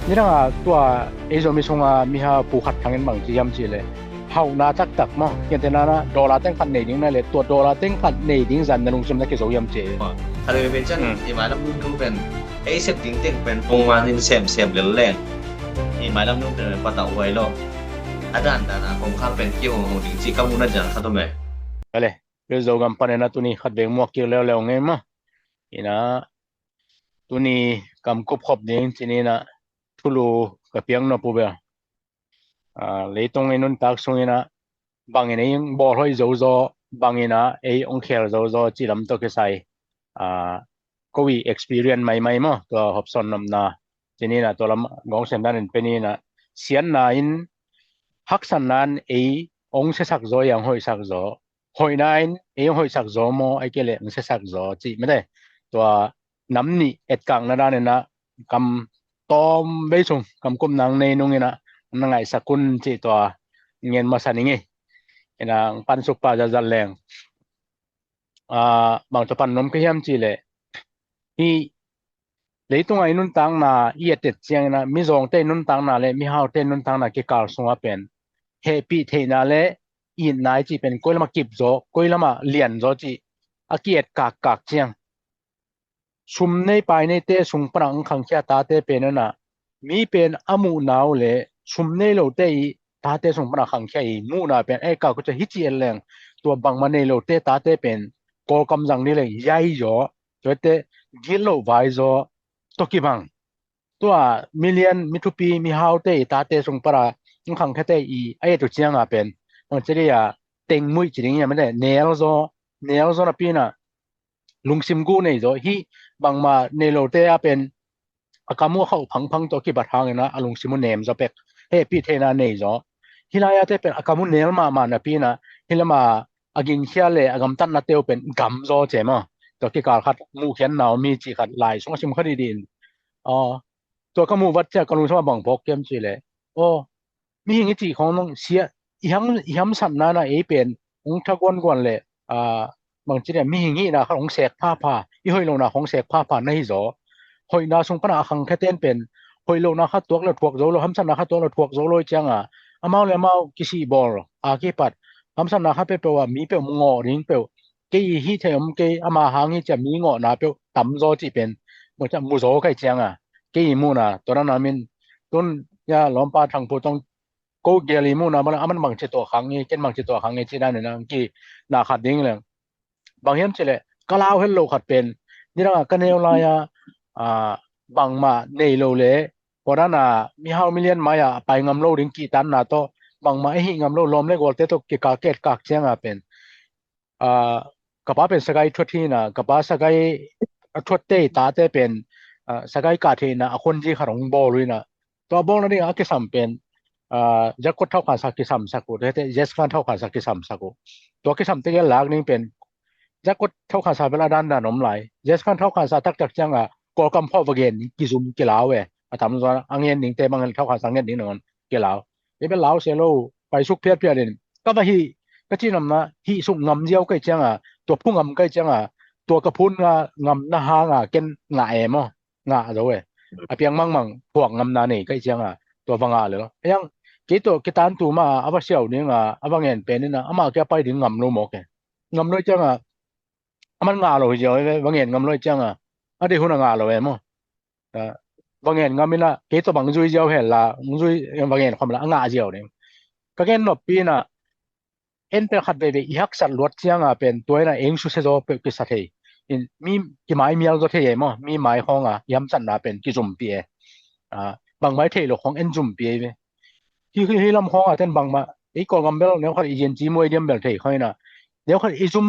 นี่นะตัวเอโซมิซงมีหาผู้ขัดทางเงินบางจียามจีเลยเฮานาจักตักมั้งยันแต่นั้นดอลลาร์เต็งขัดเนดิ้งนั่นเลยตัวดอลลาร์เต็งขัดเนดิ้งจันนลุงซิมนักเกษตรยามจีถ้าเลยเป็นจังอีหมายลำนุ่งเป็นไอ้เสพดิ้งเต็งเป็นองค์มานินเซมแรงอีหมายลำนุ่งเป็นปะตะไว้ลออาจารย์นะผมข้ามเป็นเกี่ยวของดิ้งจีกำมุนจันครับตัวแม่เลยเรื่องโจกัมปันนะตัวนี้ขัดเบงมัวเกี่ยวแล้วไงมั้งอีนะตัวนี้กำกบขบดิ้งจีนี่นะทุลูกับเพียงนปูเบะเลยตรงไอ้นุ่นตักส่งนะบางอย่างบอลให้โจบางอย่างไอ้องเคลโจจีลำตัวก็ใส่ก็วี experience ใหม่ๆมั้งตัวฮอบสันนำนาจีนี่นะตัวลำกองเส้นด้านเป็นนี่นะเสียนนาอินฮักสันนั้นไอ้องเสสักโจยังห้อยสักโจห้อยนั้นไอ้ห้อยสักโจโมไอ้เกล็ดองเสสักโจจีไม่ได้ตัวน้ำนี่เอ็ดกังนะด้านนั้นนะกำตอมไปส่งกำกุมนางในนุ่งนี่นะนั่งไงสักคุณจีตัวเงินมาสันนี่นะปันสุกปาจะจันแรงบางตัวปันนมก็ยามจีเลยที่เลยตรงไอ้นุ่นตังนาเอียดเต็ดเจียงนะมีจงเต้นุ่นตังนาเลยมีหาวเต้นุ่นตังนาเกี่ยวกับสงเป็นเฮปีเทนาเลยอีนายจีเป็นก้อยละมากิบโจก้อยละมาเลียนโจจีอาเกียดกากเจียงชุมในไปในเตสุงปรังขังเขียตาเตเป็นน่ะมีเป็นอมูนาวเลยชุมในโลเตตาเตสุงปรังขังเขียมูนาเป็นไอ้กาก็จะฮิจิเอลแรงตัวบังมาในโลเตตาเตเป็นกอกำจังนี่เลยใหญ่โจตัวเตกิโลไวโจตกิบังตัวมิเลียนมิทุปีมีฮาวเตตาเตสุงปรังขังเขเตไอ้ตัวเจียงเป็นมันจะได้เต็งมุยจริงๆไม่ได้เนลโซนะปีน่ะลุงซิมกูนี่โจฮีบางมาในโลเตเป็นอากามัวเข้าพังตัวกี่บาทางนะลุงซิมุนเนมโจเป็กเฮปีเทนานี่โจฮิลายาเตเป็นอากามุนเนลมานะปีน่ะฮิลมาอากินเขียเลอากำตันนะเตวเป็นกัมโจเจมะตัวกี่การขัดมูเขียนนาวมีจีขัดลายสงชิมคดีดินตัวกมูวัดจะกลุงสมาบังพกเกมจีเลยมีอย่างจีของน้องเสียอีหำสันนาเอเป็นองทะกวนเลยบางทีเนี่ยมีอย่างงี้นะของเสกผ้าอีห้อยลงนะของเสกผ้าในโจห้อยนาสงปนาขังแค่เต้นเป็นห้อยลงนะขัดตัวแล้วถวกโจแล้วหำสันนะขัดตัวแล้วถวกโจเลยจังอามาเลยมากิซีบอลกี่ปัดหำสันนะขัดเปว่ามีเปงอริงเปกี่ฮีเทมกี่อามาหางนี่จะมีงอนะเปต่ำโจจีเป็นมันจะมูโจใกล้จังกี่มูนะตัวนั้นมินต้นยาล้อมปาทางผู้ต้องก็เกลีมูนะมันบางจิตตัวขังนี่เกินบางจิตตัวขังนี่ที่นั่นนะกี่นาขัดดิ้งเลยบางเห็นเฉลยก็ลาวเห็นโลขัดเป็นนี่นะกันเนวลายบางมาในโลเลยเพราะนั้นมีฮาวมิเลียนมายไปงำโลดิ้งกี่ตันนะตัวบางมาไอ้งำโลล้อมเลยกอลเตตัวกี่กากเกตกากเชียงเป็นกบ้าเป็นสกายทวดที่นะกบ้าสกายทวดเตตาเตเป็นสกายกาเทนะคนที่ขรงบอลเลยนะตัวบอลนั่นเองอากิสัมเป็นจักกดเท่ากันสักกิสัมสักกูแต่เจสกันเท่ากันสักกิสัมสักกูตัวกิสัมเตยหลักนึงเป็นจักกดเท่ากันสักเวลาด้านนมไหลเจสกันเท่ากันสักตักจังกอกำพ่อวะเกนกิซุมกิลาวทำส่วนอังเงินนึงแต่บางเท่ากันสังเงินนึงนอนกิลาวนี่เป็นลาวเซโลไปสุกเพียเด่นก็ว่าฮีก็ที่นำนะฮีสุกงำเจียวใกล้จังตัวผู้งำใกล้จังตัวกระพุ้นงำนะฮางเกนงาเอมงาโดยเพียงมั่งพวกงำนานี่ใกล้จังตัวฟังเลยยังkita kita antu ma apa siau ni abang en pen na ama kya pai ding ngam lo mo ke ngam lo chang aman nga lo jo bang en ngam lo chang ade hu na nga lo mo bang en ngam na ke to bang zui jo he la zui bang en kham la nga jo ni ka ken no pi na en pe khat be i hak sat lot chang pen toy na eng su se jo pe ki sa the in mi ki mai mial jo the mo mi mai hong yam san na pen ki zum pi bang mai the lo hong en zum piที่ลำคองท่านบางมาไอ้กองกำเบลเนี่ยเขาอีเจนจีมวยเดียมเบลเทค่อยนะเดี๋ยวเขาอีซุม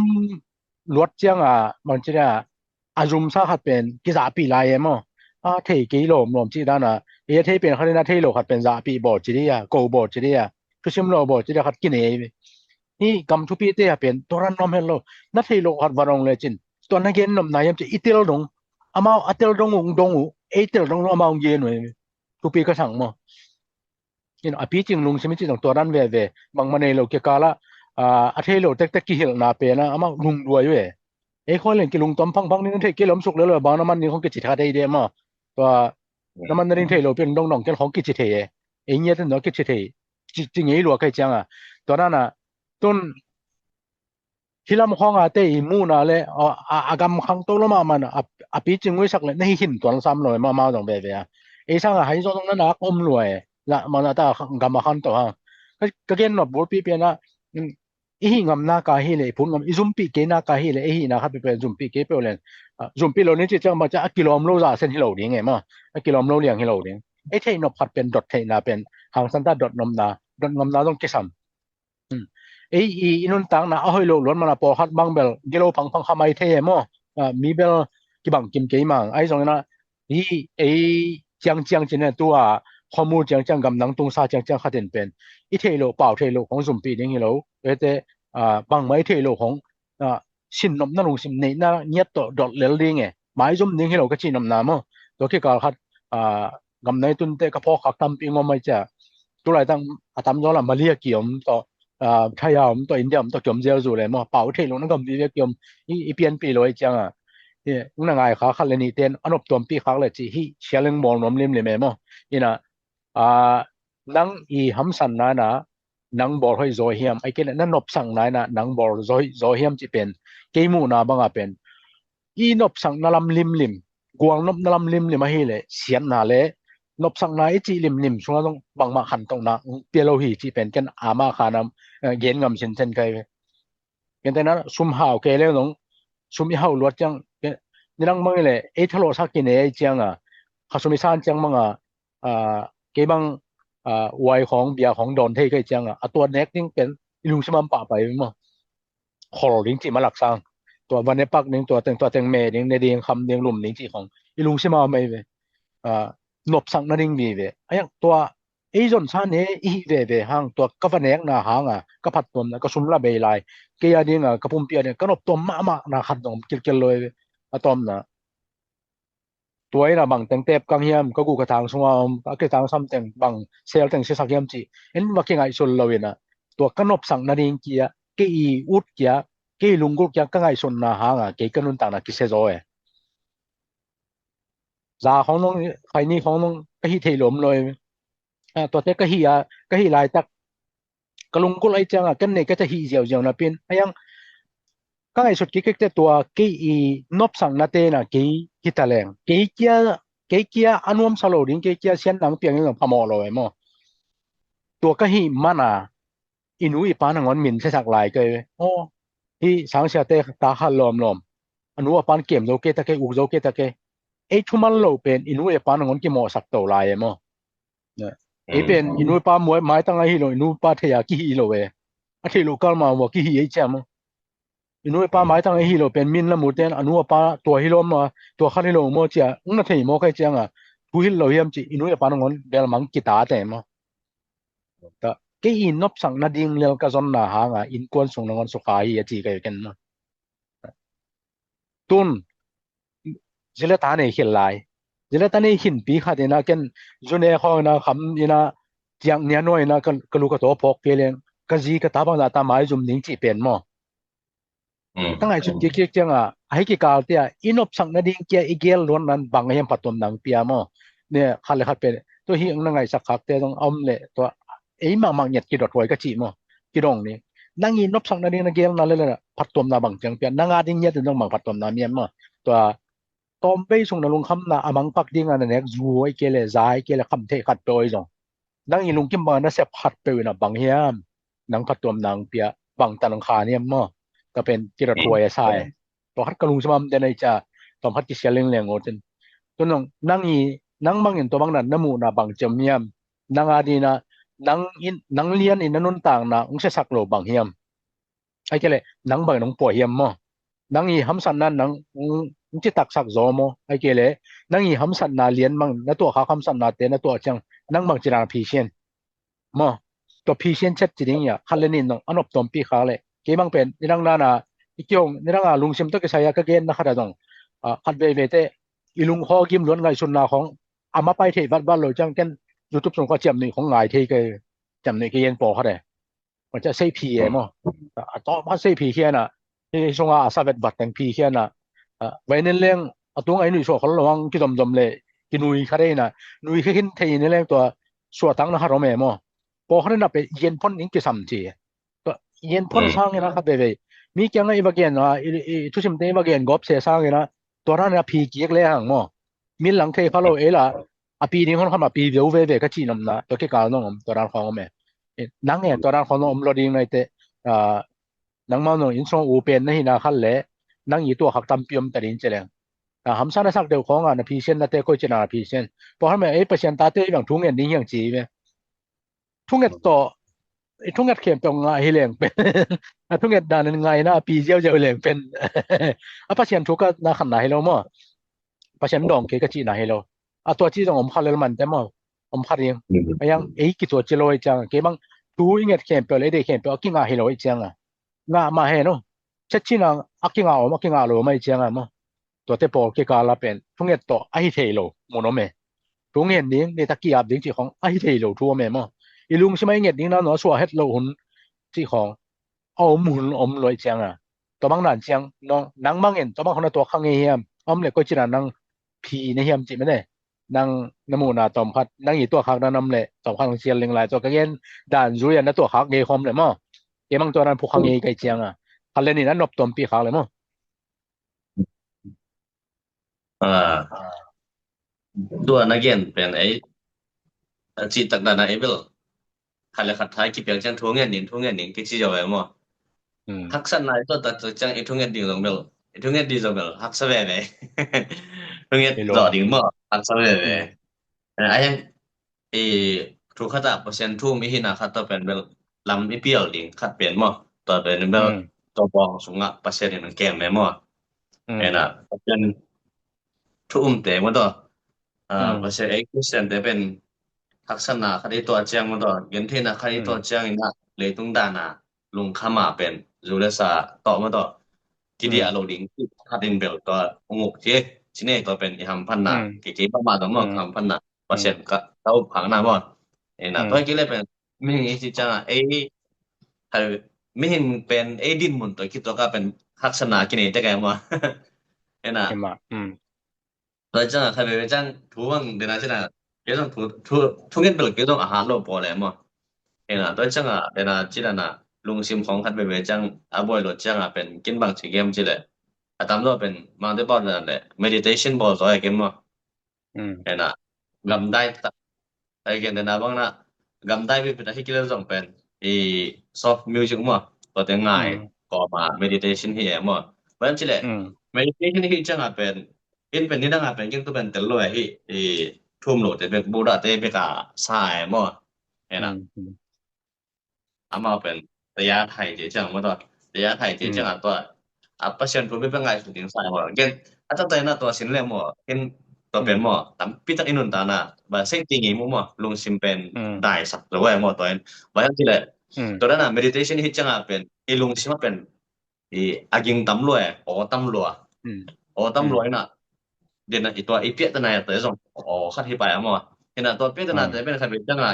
ลวดเจียงมันจะอาซุมซาขัดเป็นกิจาปีลายมั้งเทกิโลมจีด้านะเอเทเป็นเขาเนี่ยเทโลขัดเป็นซาปีบอดจีเดียโกบอดจีเดียคือชิมโลบอดจีเดียขัดกินเอนี่กำทุปีเตะเป็นตัวรันนอมเฮลโลนัทเทโลขัดวารองเลยจินตัวนั้นเกนนมนายมจะอิเตลดงอามาอัเตลดงดงเอเตลดงอามาเย็นเลยทุปีก็สั่งมั้งapi ching lung simi ching toran ve bang mane lo ke kala athelo tek ki hil na pe na ama lung duai we e khol len ki lung tom phang ni the ke lom suk le lo bang na man ni khong ke chi tha dei de ma to 那么那人退路变东东跟好几天诶也是那几天จริงๆรู้ก็จังตอนนั้นน่ะต้นที่ลำห้องเตยมูน่ะเลยอากำขังตัวละมามันอปีจึงไว้สักเลยนี่หินตัวซ้ำเลยมาตรงเบะไอ้ช่างให้ตรงนั้นน่ะอมรวยละมันตากำขังตัวก็เกินน่ะบ่ปีเปียนะอีหิงำนากาหิเลยพุ่นงำอีซุมปีเกนากาหิเลยอีนะครับเป็นซุมปีเกเปเลยซุมปีโลนี่จะจังมาจะกิโลมโลซะเส้นหิโลนี่ไงมากิโลมโลเลี้ยงหิโลนี่ไอ้เทนพัดเป็นดอทเทนาเป็นหางสันตาดอทนมนาดอทนมนาต้องกิซ้ำอีนุ่นตังนะahoy lo lon mana po hat bang bel gelo phang khamai the mo mi bel ki bang kim ke mang ai jong na jiang jin ne tu khomu jiang gam nang tung sa jiang khaten pen i the lo pao the lo khong zum pi ding lo te bang mai the lo khong sin nom na long sim nei na nyat to dot lel ding e mai zum ding lo ka chi nom na mo to ki ka khat gam nai tun te ka pho khak tam pi ngom mai cha tu lai tang atam jo la malia kiom toไทยตัวอินเดียตัวเกี่ยมเจียวอยู่เลยมั้งเป่าเทลงนั่นก็มีเกี่ยมอีเปลี่ยนปีเลยจังเนี่ยนั่งไงขาขัดเลยนี่เต้นอันอบตัวปีขาเลยจีฮีเชียงมองน้ำเล่มเลยมั้งนี่นะนั่งอีหำสันนะนั่งบอลให้โซเฮียมไอ้เกณฑ์นั่นนบสังนะนั่งบอลโซเฮียมจีเป็นเกมูนะบังเป็นอีนบสังนั่นลำลิมกวางนบนั่นลำลิมมาให้เลยเสียนน่ะเลยนบสังนายจีลิมช่วงต้องบังมาขันตรงนั้นเปียโลหีจีเป็นกันอามาขานำเย็นงำเช่นไกกันแต่นั้นซุมหาวเกแล้วน้องซุมหาวลวดจังนี่นั่งมั่งเลยทะโลสักกินจังเขาซุมิซานจังมั่งเกบังวัยของเบียของดอนเทก็จังตัวเน็กนี่เป็นลุงสมัมป่าไปมั้งขอลิงจีมาหลักสร้างตัววันนี้ปักนึงตัวเต็งเมนึงในเดียงคำเดียงหลุมลิงจีของลุงสมัมไม่นบสังนั่นเองมีเว้ยไอ้ตัวจนซ่านอีเว้ยหางตัวกะฟันเอกนะหางกะพัดตนก็ซุมละเบยลายเกียดิงกะปุ่มเปียเนี่ยก็นบตัวมานะขัดตรงกิลเลยอะตอมนะตัวไอ้น่ะบังแตงเตบกังเฮียมก็กูกะทางสงอมก็คือทางซ้ำแตงบังเซลแตงเสสักเฮียมจิเห็นว่าเก่งไอ้สุนละเว้ยนะตัวกะนบสังนั่นเองเกียเกอีอุดเกียเกลุงกุกเกียกังไอ้สุนนะหางเกกะนุนตังนะกิเซโซซาของน้องใครนี่ของน้องก็ฮิเทลมเลยตัวเตก็ฮิลายตักกะลุงกุไลจังกันเนี่ยก็จะฮิเจียวนะเป็นยังก็ไอ้สุดกิ๊กๆตัวเกอีนบสังนาเตนะเกกิตาแรงเกเกียอันวมสโลดิงเกเกียเสียนหนังเปียงอย่างพะมอเลยมั้งตัวก็ฮิมานาอินุอีปานงอนมินใช้สักหลายก็โอ้ที่สังเสียเตตาฮัลลอมอันนู้ปานเกมโลเกตะเกอุโลเกตะเกชุมันโลเป็นอินุอีปานงอนกิมอสักโตลายมั้งเป็นอินุปามวยไม้ตั้งให้โลอินุปาเทียกิฮิโลเวอะเทโลกาลมาว่ากิฮิไอ้จามอินุปาไม้ตั้งให้โลเป็นมินละหมู่เตนอนุปาตัวฮิโลมาตัวคันฮิโลโมจินะเทโมก็จังทุฮิโลเฮียมจิอินุปานงอนเบลมังกิตาเตมตะเกอินบสังนาดิงเลกะซอนนาหางอินกวนสงนงอนสุขายจิกะกันนะตุนจิเลตาเนหิลายจิเลตาเนหินปีขาเดนะกันจุเนขอนะคำนี่นะจังเนี่ยน้อยนะกะลูกะโตพอกเกเลงกะจีกะตาบังตาไม้จุมนิงจิเป็นมอตั้งไอ้จุดเกียกจังให้กิกาลเตียอินบสังนาดิงเกียอีเกลล้วนนั้นบังให้ปัตตนนังเปียมอเนี่ยคันเลยคัดเป็นตัวหิงนังไงสักคักเตต้องอมเลยตัวมังเน็ตกิดดอยกะจิมอกิดงนี่นังอินบสังนาดิงนะเกลนั่นเลยนะปัตตนนาบังจังเปียนังอาดิงเนี่ยต้องบังปัตตนนาเมียมอตัวตอมไปส่งนลงคำนะอมังปักดิ้งอันนั้นจูไอเกลซายเกลคำเทขัดโดยจงนังอิลุงกิมบานะเสพขัดไปนะบังเฮียมนังขัดตัวนังเปียบังตะลังคาเนี่ยมั้งก็เป็นกิรถวยซายตัวขัดกะลุงสมัมเดนไอจ่าตอมขัดกิเสียเลี้ยงโอจนตัวนังบังเห็นตัวบังนั้นน้ำมูนะบังจมเฮียมนังอาดีนะนังเลียนอินนุนต่างนะองเสสักโลบังเฮียมไอเกลนังบังนังป่วยเฮียมมั้งนังอีหำสันนั้นนังจิตักสักโซโมไอเกเลนังอีหำสันนาเลียนมังนะตัวขาคำสันนาเตนะตัวจังนังบังจิรางพีเชียนมอตัวพีเชียนชัดจริงคันเลนินอันอบตอมปีขาเลยเกบังเป็นนี่นังนานะอีกอย่างนี่นังลุงซิมตะกะใช้กะเกนนะคราดงคันเบเวเตอีลุงฮอกิมล้วนไงสุนนาของอามาไปเทวัดบ้านโลจังกัน YouTube ส่งก็จำนี่ของหลายเทเกจำนี่เกเยนปอเขาได้มันจะใช้พีมอต่อมาใช้พีเฮียน่ะที่ส่งอาซาเวตบัดแตงพีเฮียน่ะไว้ในเรื่องตัวไอ้หนุ่ยโชเขาระวังกิดมเลยกิ กินุยคาได้นะนุยขึ้นเทนี่แหละตัวสัวตั้งนะฮะเราแม่มอพอเขาได้นับไปเย็นพ้นอิงกิสัมจีตัวเย็นพ้นสร้างนะครับเบยมีเกี่ยงไอ้บางอย่างนะทุกสิ่งที่บางอย่างกอบเสียสร้างนะตัวนั้นนะพีเกียกเลยหังมอมีหลังเทเขาเราล่ะอปีนี้เขาเข้ามาปีเดียวเว่ก็จีนำนะตัวที่กาวน้องตัวนั้นของแม่นังเนี่ยตัวนั้นของน้องเราดีในแต่นังมาน้องอินทรงอูเป็นนะฮินาคันเลยนังอีตัวหักตำเปียมตะลินเจริญหำซานะสักเดียวของนะพีเซนนะแต่ก็จะนาพีเซนพอให้แม่เปอร์เซ็นต์ตาเตอย่างทุ่งเงินนี้อย่างจีแม่ทุ่งเงินต่อทุ่งเงินเข็มตรงง่ายให้แรงเป็นทุ่งเงินดานง่ายนะปีเจียวแรงเป็นเปอร์เซ็นต์ทุกก็น่าขันให้เรามั้งเปอร์เซ็นต์ดองเกก็จีน่าให้เราตัวที่ต้องอมคันเลยมันแต่มั้งอมคันยังยังกี่ตัวเจลอยจังเก็บบังทุ่งเงินเข็มเปเลยได้เข็มเปกิ้งง่ายให้เราอีจังง่ามาให้เนาะชัดชินังกิ้งง่ากิ้งง่าเราไม่จังมั้งตัวเตปอเกกาลาเป็นทุ่งเงินต่อไอเทโลโมโนเมทุ่งเงินนี้ในตะกี้อับดิ้งที่ของไอเทโลทั่วแม่มั้งอีลุงใช่ไหมเงินนี้นะเนาะสัวเฮ็ดโลหุ่นที่ของเอาหมุนอมลอยจังตัวบางนั้นจังน้องนังบางเห็นตัวบางคนตัวข้างเฮียมอมเลยก็จินะนังพีในเฮียมจิไม่ได้นังนโมนาตอมพัดนังอีตัวข้างนั้นนำเลยตอมข้างเสียนเล็งหลายตัวก็เย็นด่านจุยนะตัวข้างเงยคอมเลยมั้งเอบางตัวนั้นผู้ข้างเงยไกลจังคันเลยนี่นั้นนบตอมปีข้างเลยมั้งตัวนักเรียนเป็นไอ้จิตตักดานะเอเบิลคันละขัดท้ายกี่เปียงจังทุ่งเงินนี่กิจิจอยมั้งทักษะนายตัวตัดจังไอ้ทุ่งเงินดีลงเบลไอ้ทุ่งเงินดีลงเบลฮักซะแว่ทุ่งเงินต่อดิ่งมั้งฮักซะแว่ไอ้ยังทุกขตาเปอร์เซ็นต์ทุ่มมีหินาคัดต่อเป็นเบลลำอีเปียลดิ่งคัดเปลี่ยนมั้งต่อเป็นเบลตัวบองสูงอ่ะเปอร์เซ็นต์มันแก่แม่มั้งน่ะเป็นทุ่มเตมั้งต่อเปอร์เซ็นต์%แต่เป็นทักษณะคดีตัวจังมั้งต่อเงินที่น่ะคดีตัวจังน่ะเลยตรงด้านน่ะลงเข้ามาเป็นรูเลซาต่อมั้งต่อที่ดีอารมณ์ดิ่งคัดดินเบลตัวงกที่ชิเนตัวเป็นอีหำพันน่ะกี่ประมาณมั้งหำพันน่ะเปอร์เซ็นต์ก็เท่าผังน่ะบ่น่ะตัวกี่เลยเป็นมีที่จังถ้ามีเป็นดินหมุนตัวคิดตัวก็เป็นทักษณะกินแต่แกบ่น่ะตัวจังใครไปจังทุวังเดนะจัง계속 통행별 계속 아하로 보래 뭐 에나 도창아 에나 지라나 룽심 공한 베베장 아보이로 장아 เป็นกินบางสิเกมจิแหละอะตามตัวเป็นมาได้บ่นั่นแหละ meditation บ่ซอยเกมบ่เอนะกำได้ไอ้เกมนะบางนะกำได้เป็นให้กิเลสต้องเป็นsoft music บ่ตัวแต่ง่ายก็มา meditation เฮียบ่เพราะฉะนั้นจิแหละ meditation ที่จังอ่ะเป็นเป็นนี่ดังอ่ะเป็นจังตัวเป็นตลอยทุ่มโหลดเป็นบูดาเตเปกาสายบ่น่ะอามาเป็นระยะไทยจังบ่ตัวระยะไทยจังตัวเปอร์เซ็นต์ผู้เป็นง่ายสุดสายบ่เกณฑ์อาจารย์น่ะตัวสินแล้วบ่เห็นตัวเป็นบ่ตามปิตักอินุนตาน่ะบ่เซ็งติงิบ่ลงสิมเป็นได้สักหรือว่าบ่ตัวว่าจังซี่แหละตัวนั้นน่ะ meditation ฮิตจังเป็นลงสิมาเป็นอากิงตำรวยโอตำรวจโอตำรวจน่ะเดี๋ยวนะตัวเปียตนาตัวส่งคัดที่ไปอ่ะเห็นน่ะตัวเปียตนาแต่เป็นใครเป็นจังอ่ะ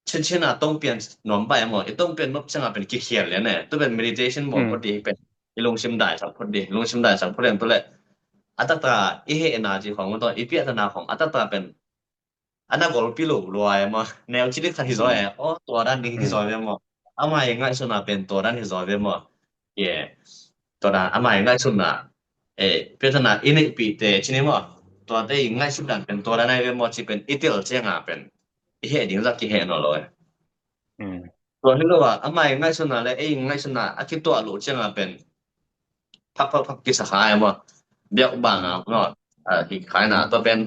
เช่นน่ะต้องเปลี่ยนหนอมไปอ่ะต้องเปลี่ยนนบจังอ่ะเป็นขี้เขียนแล้วเนี่ยตัวเป็น meditation บ่พอดีเป็นลงชิมได้สักพอดีลงชิมได้สักพอดีตัวแหละอัตตาเฮนาจีของมันตัวเปียตนาของอัตตาเป็นอันนั้นก็ปิโลรวยอ่ะแนวคิดที่ซอยตัวด้านนี้ที่ซอยเว้ยมั้งอามายังไงสุดน่ะเป็นตัวด้านที่ซอยเว้ยมั้งตัวด้านอามายังไงสุดน่ะเปียตนาอินปีเตชินิมอตัวได้ง่ายสุดดันเป็นตัวนั้นเวมอสิเป็นอิติลเจงเป็นดิ่งสักกี่เนาะเลยตัวที่รู้ว่าง่ายสุดน่ะเลยง่ายสุดน่ะคิดตัวรู้เจงเป็นพักกิสขายบ่เบียกบางเนาะที่ขายน่ะตัวเป็น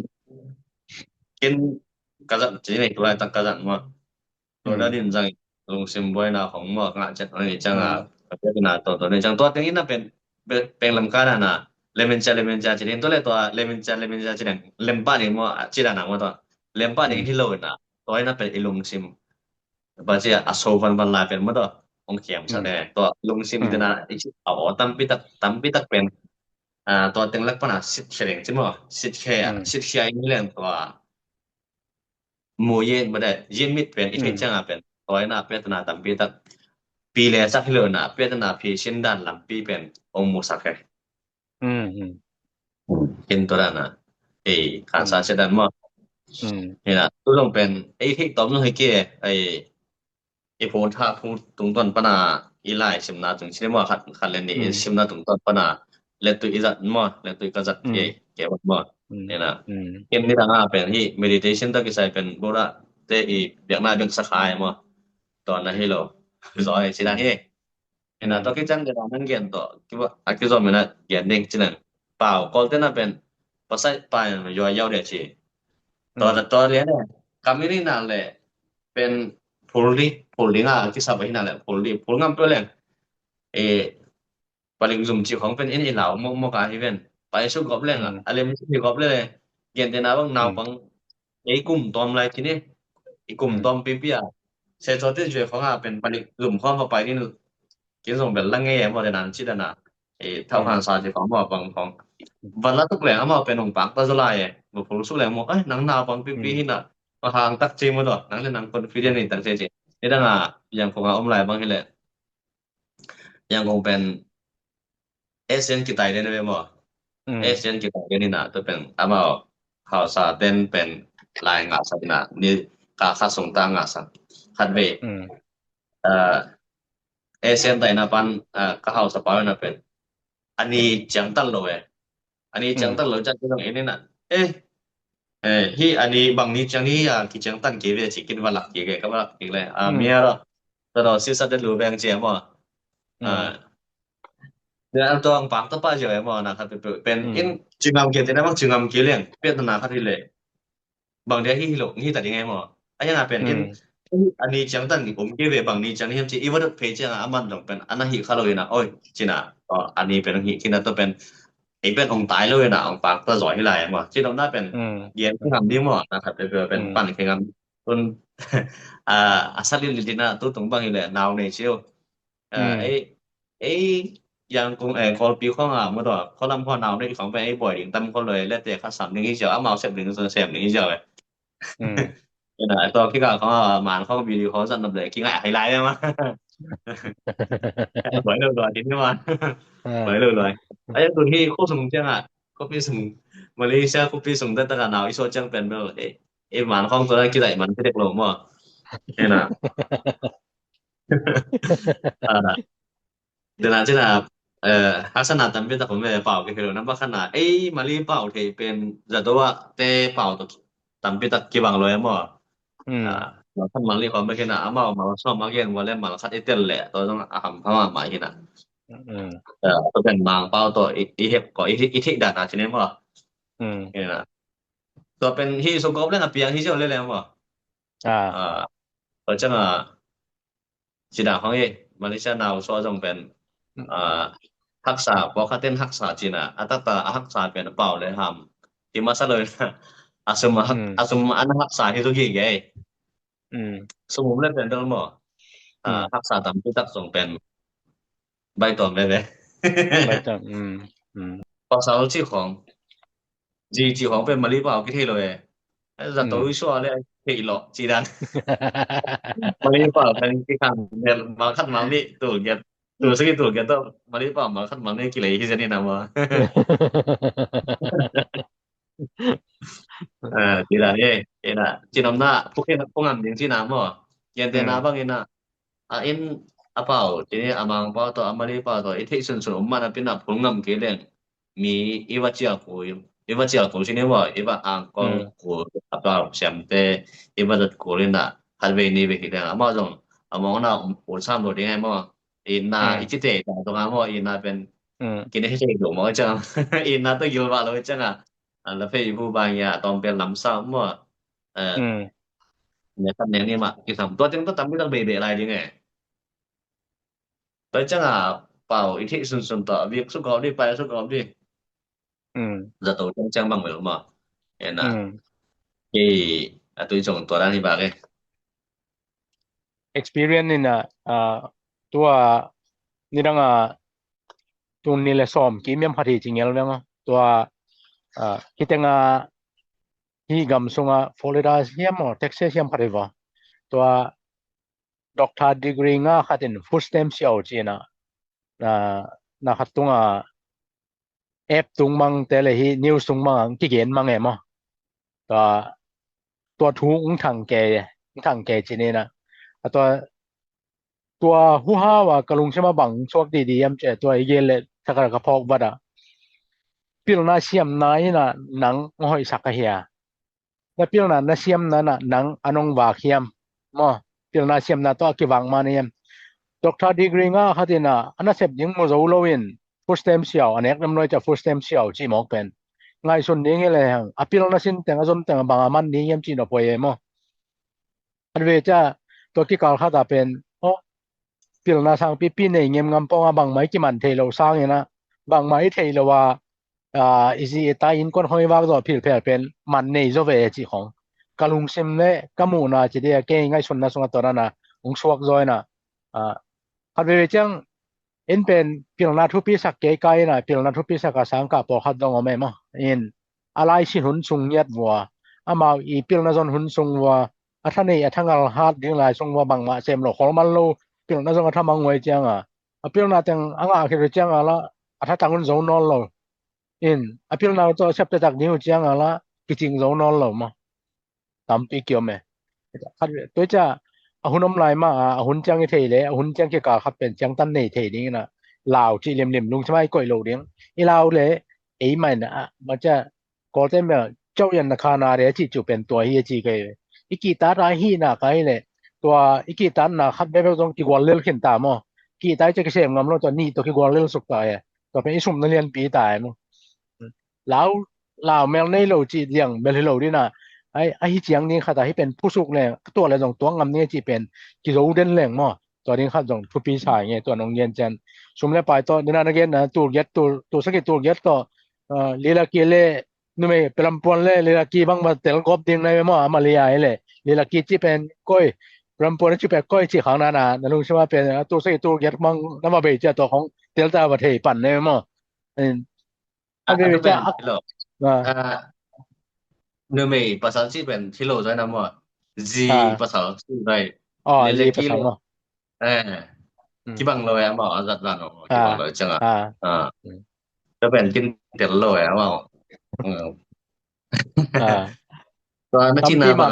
กินกะจันจินี่ตัวตั้งกะจันบ่ตัวนั้นจังลงซิมบ่น่ะของบ่งะจังนี่จังเปียตนาตัวนี้จังตัวนี้น่ะเป็นลำกาน่ะlemenja jadi itu le to lemenja jadi lempa ni mo cira na mo to lempa ni hi lo na to ina pe ilung sim ba sia asovan ban la pen mo to ong kiam sa ne to lung sim dina ichi aw tampi tak pen to teng lak pana sit khereng chi mo sit khe ni len to mo yen ba de yen mit pen i pen chang a pen to ina pe tana tampi tak pi le sak hi lo na pe tana phi shin dan lam pi pen ong mo sak he เห็นตัวนั้นน่ะ คานซาเสดันมอนี่นะตุลงเป็นที่ตอมลงให้เกโพธาพูตุงตอนปนาอีไลชิมนาตุงชิมว่าคันเลนี่ชิมนาตุงตอนปนาเลตุอิซัดมอเลตุกะจัดเกวัดมอนี่นะเกมนี้ทางเป็นที่ meditation ตะกิใส่เป็นโบราเตอีเบียกมาเบียกสักขายมอตอนนั้นให้เราซอยสิดังนี่นะตอกิจังจะนั่งเกียนต่อคิดว่าอักกิซอมนะเกียนเด้งจินันเปล่ากอลเตนะเป็นภาษาปานย่อยๆเด้สิตอนเรียนเนี่ยกามินี่นั่นแหละเป็นpolling ki sabai na le polling ngam pe leng paling zum chi khong pen in ilaw mo ka even pai su gop leng ale mi si gop le yen te na bang naw bang kum tom lai ti ni kum tom pi pi a se cho te jwe khong a pen paling zum khom pa pai ni ki song ben lang nge mo de nan chi da na thau han sa ji khong mo bang khongวันละทุกแหลงมาเป็นองค์ปากตะซะลายบ่ผมรู้สึกแหลงมหนังนาวบางปีๆนี่น่ะมาทางตักเจมดหนังหนังคนฟิเดนนี่ตักเจนี่ดังอย่างคงอมหลายบางทีแหละยังคงเป็นเอเชียนกีไตได้ด้วยบ่เอเชียนกีไตนี่น่ะตัวเป็นอามาข่าวสารเป็นรายงานสักน่ะนี่กาค่าส่งต่างงานสักคัดเวเอเชียนไตน่ะปันก็เฮาสปอยน่ะเป็นอันนี้จังตันโลอันนี้จังตันโลจังตรงนี้น่ะฮีอันนี้บางนี้จังนี้กิจังตันเกเวสิกินว่าหลักเกเกก็ว่าหลักอีกเลยเมียล่ะตอนสิสัตว์รู้แบงเจียบ่เดี๋ยวตัวปากตะปาเจอบ่นะครับเป็นอินจึงงามเกแต่นะว่าจึงงามเกเลี้ยงเปลี่ยนนาคัดที่เลยบางเดียวที่หลงที่ตัดยังไงบ่อันยังเป็นอินอันนี้จังตันผมเกเวบางนี้จังนี้ที่อีว่าเพจอ่ะมันต้องเป็นอันนั้นหิคาโลนะโอ้ยจิน่ะอันนี้เป็นหิที่น่ะต้องเป็นเป็นองค์ตายเลยนะองค์ปากตะจอยให้หลายบ่ที่ต้องได้เป็นเย็นที่ทำดีหมดนะครับเป็นปั่นแข่งกันต้นasal lilina tu tumbang ile naw ne chiu yang kung call pi khong mo to kholam kho naw ne khong pe ai boy ding tam khoเลยแล้วแต่ค่าสามนึงอีเจ้าเอามาเสพนึงเสพนึงอีเจ้าน่ะตัวที่ก็เขามานเขาวิดีโอสั่นนำเลยกิ้งไฮไลท์มั้ยบ่เลยตัวนี้มาบ่เลยไอ้ตัวที่โคสงจังก็ปีสงมาเลเซียก็ปีสงแต่ตะกันาวอีโซจังเป็นบ่มานของตัวนั้นกี่ได้มันเด็กลงบ่น่ะเดี๋ยวนั้นจะลักษณะตามเป็นตะผมเป่าก็คือนั้นว่าขนาดมาลีเป่าที่เป็นจะตัวว่าแต่เป่าตามเป็นตะกี่บางเลยบ่เราท่านมาลีความไม่แค่น่ะมาชอบมาเรียนว่าแล้วมาคัดเต็มแหละตัวต้องอาหารพม่ามาเห็นน่ะก็เป็นบางเป่าตัวอีเฮ็ดก็อีทิดานะใช่มั้ยบ่เห็นน่ะตัวเป็นที่สกอบแล้วน่ะเปียงที่เจ้าเลยแล้วบ่จังสิดาของมาเลเซียนาวซอจงเป็นทักษะบ่คัเต้นทักษะจีน่ะอัตตาทักษะเป็นเป่าเลยทำที่มาซะเลยอาสมอันทักษะที่ทุกอย่างไงสมมุติเลยเป็นเรื่องบ่ทักษะตามที่ตักส่งเป็นใบตองได้มั้ยใบตองภาษาที่ของจีของเป็นมาลีเป่ากี่เทเลยจะตัววิชัวเลยที่หลอกจีดันมาลีเป่าเป็นที่คันเนี่ยมาคัดมานี่ตัวเก็บตัวสกิตัวเก็บต้องมาลีเป่ามาคัดมานี่กี่เลยที่จะนี่นะว่าจีดันน่ะจีนำหน้าพวกงามจริงๆนะบ่เย็นแต่นาบางนี่น่ะอินเป่าทีนี้อามังเป่าตัวมาลีเป่าตัวอีที่สุนๆมันเป็นน่ะพวกงามเกเรื่องมีอีวาจิอากูiba cia ko sini wa iba angkol ko apa siamte iba dat ko rinda halwe ni be kida ama jong among na sam lo ding ai mo ina ichite ta to ga mo ina ben kini he che do mo cha ina to yul ba lo cha la fe bu ba ya tom pen lam sa mo ne kan ne ni ma ki sam to jeng to tam bi dang be be lai ding ai to cha pao ithi sun sun to việc su ko đi pai su ko điจะตัวจังบางเหมือนบ่เห็นน่ะตัวส่งตัวด้านที่บากexperience นี่น่ะตัวนี่ดังตัวนี่แหละซ้อมกิมยำพัดจริงๆแล้วมั้งตัวคิดว่าฮีกำซุงฟลอริดาเฮียมเท็กซัสเฮียมพัดบ่ตัวด็อกเตอร์ดีกรีง่าคัดเป็น full stem cell จีน่ะขัดตรง app tung mang te le hi news tung mang ki gen mang em to ตัวทุงทางแกจีนี่นะตัวหูฮาว่ากะลุงใช่มาบังช่วงดีๆยามเจตัวอีเกเลสักกะพอกบัดปิลนาเซียมนายน่ะหนังห้อยสักกะเฮียแล้วปิลนาเซียมนั้นน่ะหนังอนงวาเคียมมอปิลนาเซียมน่ะตัวกิวังมาเนี่ยดอกเตอร์ดีกรีงาคตินะอันนั้นเสพยิงโมโซโลวินฟูสเต็มเซียวอันนี้นำน้อยจะฟูสเต็มเซียวจีหมอกเป็นไงส่วนนี้ไงเลยอปิลนาสินแต่งจนแต่งบางมันนี้ยามจีนอพอยมออันเวจ้าตัวที่กาลคาตาเป็นปิลนาสังปีๆในเงียมงำปองบางไม้ที่มันเทโลสร้างนะบางไม้เทโลว่าอีซีตาอินคนห้อยวากตัวพิลเพลเป็นมันในโซเวจิของกะลุงซิมเล่กะมูนาจิเดียเกง่ายสุนนะสุนตัวนั้นนะองสวกจอยนะคันเวจังเอ็นเป็นปิลนาทุปีสักเกไกนะปิลนาทุปีสักสังกะปอขัดดองอเมมะเอ็นอะไรสิหุนซุงเย็ดวัวอามาอีปิลนาจนหุนซุงวัวอัทนี่ทั้งอัลฮัดดิ้งลายซุงวัวบางมาเซมโลของมันโลปิลนาจนกะทำมังไว้จังปิลนาจังอ่างคิดจังละอัทตังหุนซุงนอนโลin apil na to chapter tak niu chiang ala kiching zo non lo ma tam pi kyo me khat to cha ahunom lai ma ahun chang ke thei le ahun chang ke ka khat pen chang tan nei thei ni na lao chi lem lem lung chmai koi lo ding i lao le ei mai na ma cha ko te me chau yan na kha na re chi chu pen to hi chi ke iki ta ra hi na kai le to iki tan na khat be be jong ki gwal lel khin ta mo ki tai che ke sem ngam lo to ni to ki gwal lel suk ta e to pen isum na lian pi ta moลาวแมวในโลจีเลียงเบลโลดินะไอ้เจียงนี้ค่ะแต่ให้เป็นผู้สุกแรงตัวอะไรตัวงำนี้จีเป็นกิโลเด่นแรงมั้ตัวนี้ค่ะทุปีชายไงตัวน้องเย็นจันชุมแล้วไปตัวนี่นะเกนนะตัวเย็ดตัวสักตัวเย็ดก็ลีลากีเล่นู่นไม่เปลำปวนเล่ลีลากีบางมาเตลกอบดิ้งในมั้มาเลียเล่ลีลากีจีเป็นก้อยเปลำปวนจีเป็นก้อยจีข้างนั้นนะนั่นลุงใช่ว่าเป็นตัวสักตัวเย็ดบางน้ำมาเบจตัวของเตลตาประเทศปั่นในมั้อันนี้จะเนื้อไม่ภาษาจีนเป็นที่โลด้วยนะมั้ง Z ภาษาจีนได้เล็กๆมั้งที่บางเลยมั้งอาจารย์นั่นที่บางเลยจังจะเป็นกินเต็มเลยมั้งตอนนั้นจีนนะบาง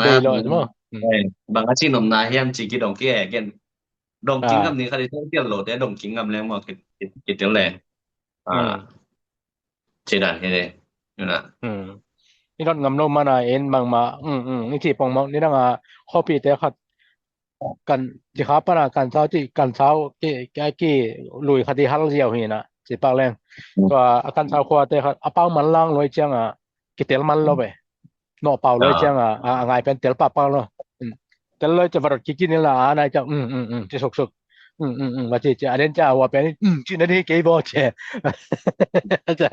บางจีนนมนาเฮียมจีกิดงกี้แก่ดงกินกับนี้เขาได้เต็มโลแต่ดงกินกับแล้วมั้งกินเต็มเลยเจดันเฮ็ดได้อยู่นะนี่รถงำโนมานะเอ็นบางมานี่ที่ปองมนี่นะข้อปีแต่ขัดกันสิครับปะนะกันเช้าที่กันเช้ากี่ลุยคดีฮัลเจียวนี่นะสิปากแรงก็กันเช้าขวาแต่ขัดเป้ามันล่างลอยจังกิเตลมันลอไปนอเป่าลอยจังง่ายเป็นเตลปะปังลอเตลเลยจะบรดกินี่ล่ะนายจังสิสุกว่าจะอันนี้จะว่าเป็นจีนนี่เก็บบ่เจ้จะ